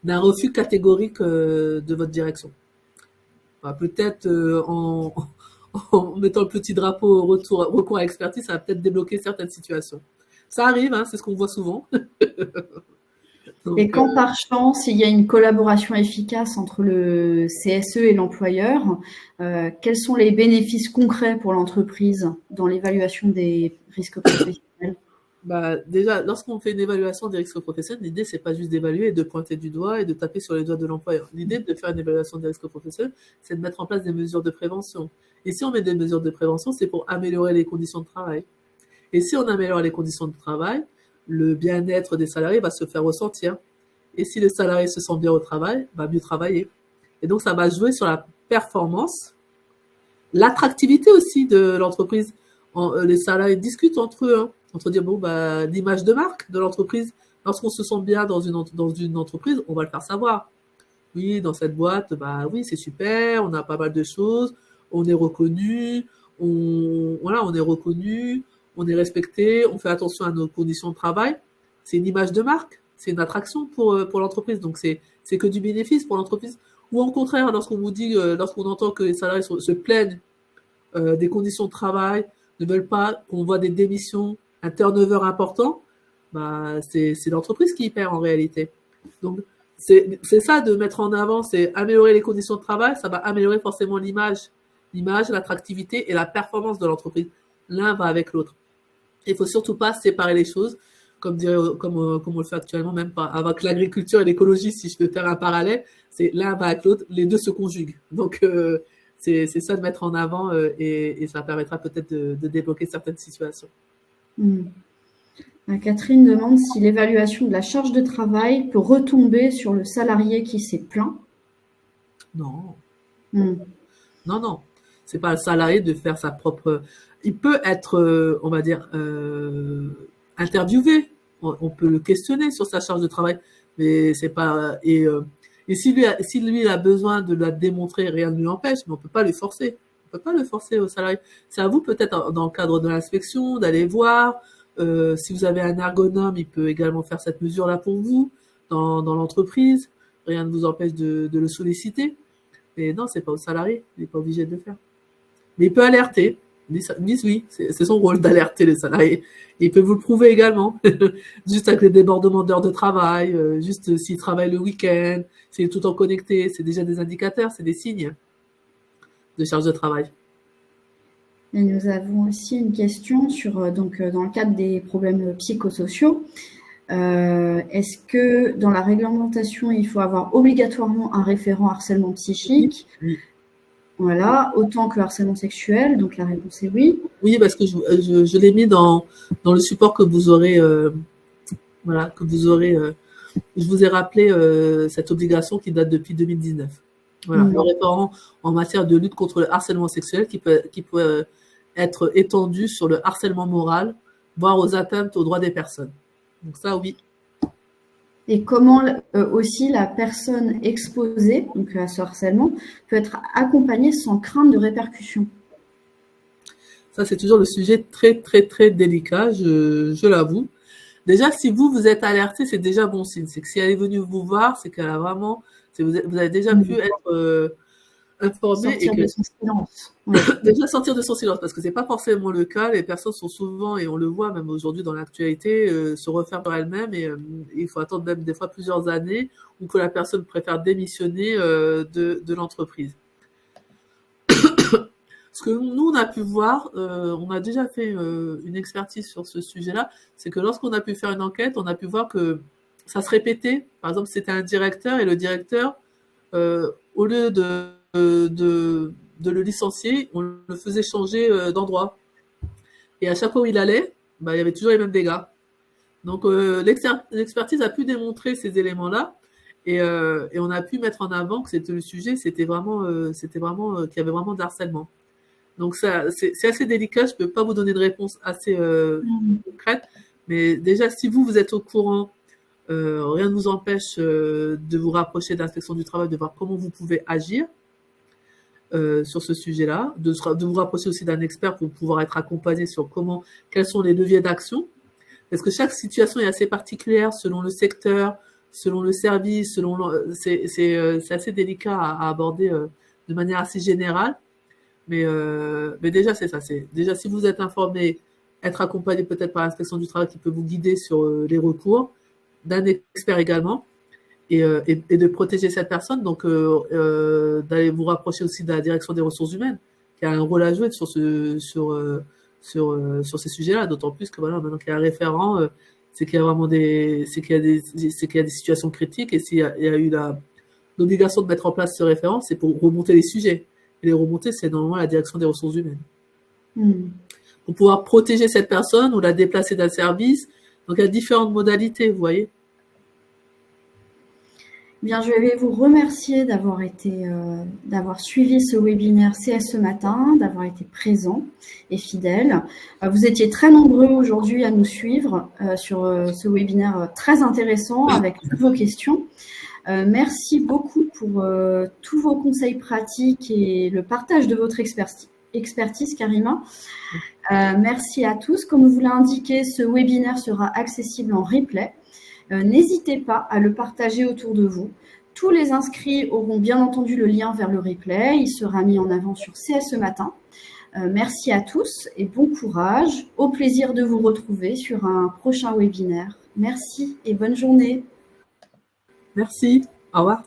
d'un refus catégorique de votre direction. Voilà, peut-être en mettant le petit drapeau recours à expertise, ça va peut-être débloquer certaines situations. Ça arrive, hein, c'est ce qu'on voit souvent. Donc, et quand par chance, il y a une collaboration efficace entre le CSE et l'employeur, quels sont les bénéfices concrets pour l'entreprise dans l'évaluation des risques professionnels? Déjà, lorsqu'on fait une évaluation des risques professionnels, l'idée, c'est pas juste d'évaluer et de pointer du doigt et de taper sur les doigts de l'employeur. L'idée de faire une évaluation des risques professionnels, c'est de mettre en place des mesures de prévention. Et si on met des mesures de prévention, c'est pour améliorer les conditions de travail. Et si on améliore les conditions de travail, le bien-être des salariés va se faire ressentir. Et si le salarié se sent bien au travail, va mieux travailler. Et donc, ça va jouer sur la performance, l'attractivité aussi de l'entreprise. Les salariés discutent entre eux, entre dire, l'image de marque de l'entreprise, lorsqu'on se sent bien dans une entreprise, on va le faire savoir. Oui, dans cette boîte, oui, c'est super, on a pas mal de choses, on est reconnu, on est reconnu, on est respecté, on fait attention à nos conditions de travail. C'est une image de marque, c'est une attraction pour l'entreprise, donc c'est que du bénéfice pour l'entreprise. Ou au contraire, lorsqu'on entend que les salariés se plaignent des conditions de travail, ne veulent pas qu'on voit des démissions, un turnover important, c'est l'entreprise qui y perd en réalité. Donc, c'est ça de mettre en avant, c'est améliorer les conditions de travail, ça va améliorer forcément l'image, l'attractivité et la performance de l'entreprise. L'un va avec l'autre. Il faut surtout pas séparer les choses, comme on le fait actuellement, même pas avec l'agriculture et l'écologie, si je peux faire un parallèle, c'est l'un va avec l'autre, les deux se conjuguent. Donc, c'est ça de mettre en avant et ça permettra peut-être de débloquer certaines situations. Catherine demande si l'évaluation de la charge de travail peut retomber sur le salarié qui s'est plaint. Non. Non. C'est pas le salarié de faire sa propre... Il peut être, on va dire, interviewé. On peut le questionner sur sa charge de travail, mais c'est pas... Et si lui a besoin de la démontrer, rien ne lui empêche, mais on peut pas le forcer. On peut pas le forcer au salarié. C'est à vous peut-être dans le cadre de l'inspection d'aller voir. Si vous avez un ergonome, il peut également faire cette mesure-là pour vous dans l'entreprise. Rien ne vous empêche de le solliciter. Mais non, c'est pas au salarié. Il n'est pas obligé de le faire. Mais il peut alerter. Oui, c'est son rôle d'alerter les salariés. Et il peut vous le prouver également. Juste avec les débordements d'heures de travail, juste s'il travaille le week-end, s'il est tout le temps connecté, c'est déjà des indicateurs, c'est des signes de charge de travail. Et nous avons aussi une question sur, dans le cadre des problèmes psychosociaux. Est-ce que dans la réglementation, il faut avoir obligatoirement un référent harcèlement psychique? Oui. Voilà, autant que harcèlement sexuel, donc la réponse est oui. Oui, parce que je l'ai mis dans le support que vous aurez, je vous ai rappelé cette obligation qui date depuis 2019. Voilà, le référent en matière de lutte contre le harcèlement sexuel qui peut être étendu sur le harcèlement moral, voire aux atteintes aux droits des personnes. Donc ça, oui. Et comment aussi la personne exposée, donc à ce harcèlement, peut être accompagnée sans crainte de répercussions? Ça, c'est toujours le sujet très, très, très délicat, je l'avoue. Déjà, si vous êtes alerté, c'est déjà bon signe. C'est que si elle est venue vous voir, c'est qu'elle a vraiment, vous avez déjà pu être informé et Sortir que de son silence. Oui. déjà sortir de son silence, parce que c'est pas forcément le cas. Les personnes sont souvent, et on le voit même aujourd'hui dans l'actualité, se referment sur elles-mêmes et il faut attendre même des fois plusieurs années ou que la personne préfère démissionner de l'entreprise. Ce que nous, on a pu voir, on a déjà fait une expertise sur ce sujet-là, c'est que lorsqu'on a pu faire une enquête, on a pu voir que ça se répétait. Par exemple, c'était un directeur et le directeur, au lieu de le licencier, on le faisait changer d'endroit. Et à chaque fois où il allait, bah, il y avait toujours les mêmes dégâts. Donc l'expertise a pu démontrer ces éléments-là et on a pu mettre en avant que c'était le sujet, c'était vraiment qu'il y avait vraiment de harcèlement. Donc ça, c'est assez délicat, je ne peux pas vous donner de réponse assez concrète, mais déjà si vous êtes au courant, rien ne vous empêche de vous rapprocher de l'inspection du travail, de voir comment vous pouvez agir sur ce sujet-là, de vous rapprocher aussi d'un expert pour pouvoir être accompagné sur quels sont les leviers d'action, parce que chaque situation est assez particulière selon le secteur, selon le service, c'est assez délicat à aborder de manière assez générale. Mais déjà, c'est ça. Déjà, si vous êtes informé, être accompagné peut-être par l'inspection du travail qui peut vous guider sur les recours, d'un expert également, et de protéger cette personne. Donc, d'aller vous rapprocher aussi de la direction des ressources humaines, qui a un rôle à jouer sur ces sujets-là. D'autant plus que voilà, maintenant qu'il y a un référent, c'est qu'il y a vraiment c'est qu'il y a des situations critiques, et s'il y a eu l'obligation de mettre en place ce référent, c'est pour remonter les sujets. Et les remonter, c'est normalement la direction des ressources humaines. Pour pouvoir protéger cette personne ou la déplacer d'un service. Donc, il y a différentes modalités, vous voyez. Bien, je vais vous remercier d'avoir suivi ce webinaire CS matin, d'avoir été présent et fidèle. Vous étiez très nombreux aujourd'hui à nous suivre sur ce webinaire très intéressant avec toutes vos questions. Merci beaucoup pour tous vos conseils pratiques et le partage de votre expertise, Karima. Merci à tous. Comme vous l'a indiqué, ce webinaire sera accessible en replay. N'hésitez pas à le partager autour de vous. Tous les inscrits auront bien entendu le lien vers le replay. Il sera mis en avant sur CS matin. Merci à tous et bon courage. Au plaisir de vous retrouver sur un prochain webinaire. Merci et bonne journée. Merci. Au revoir.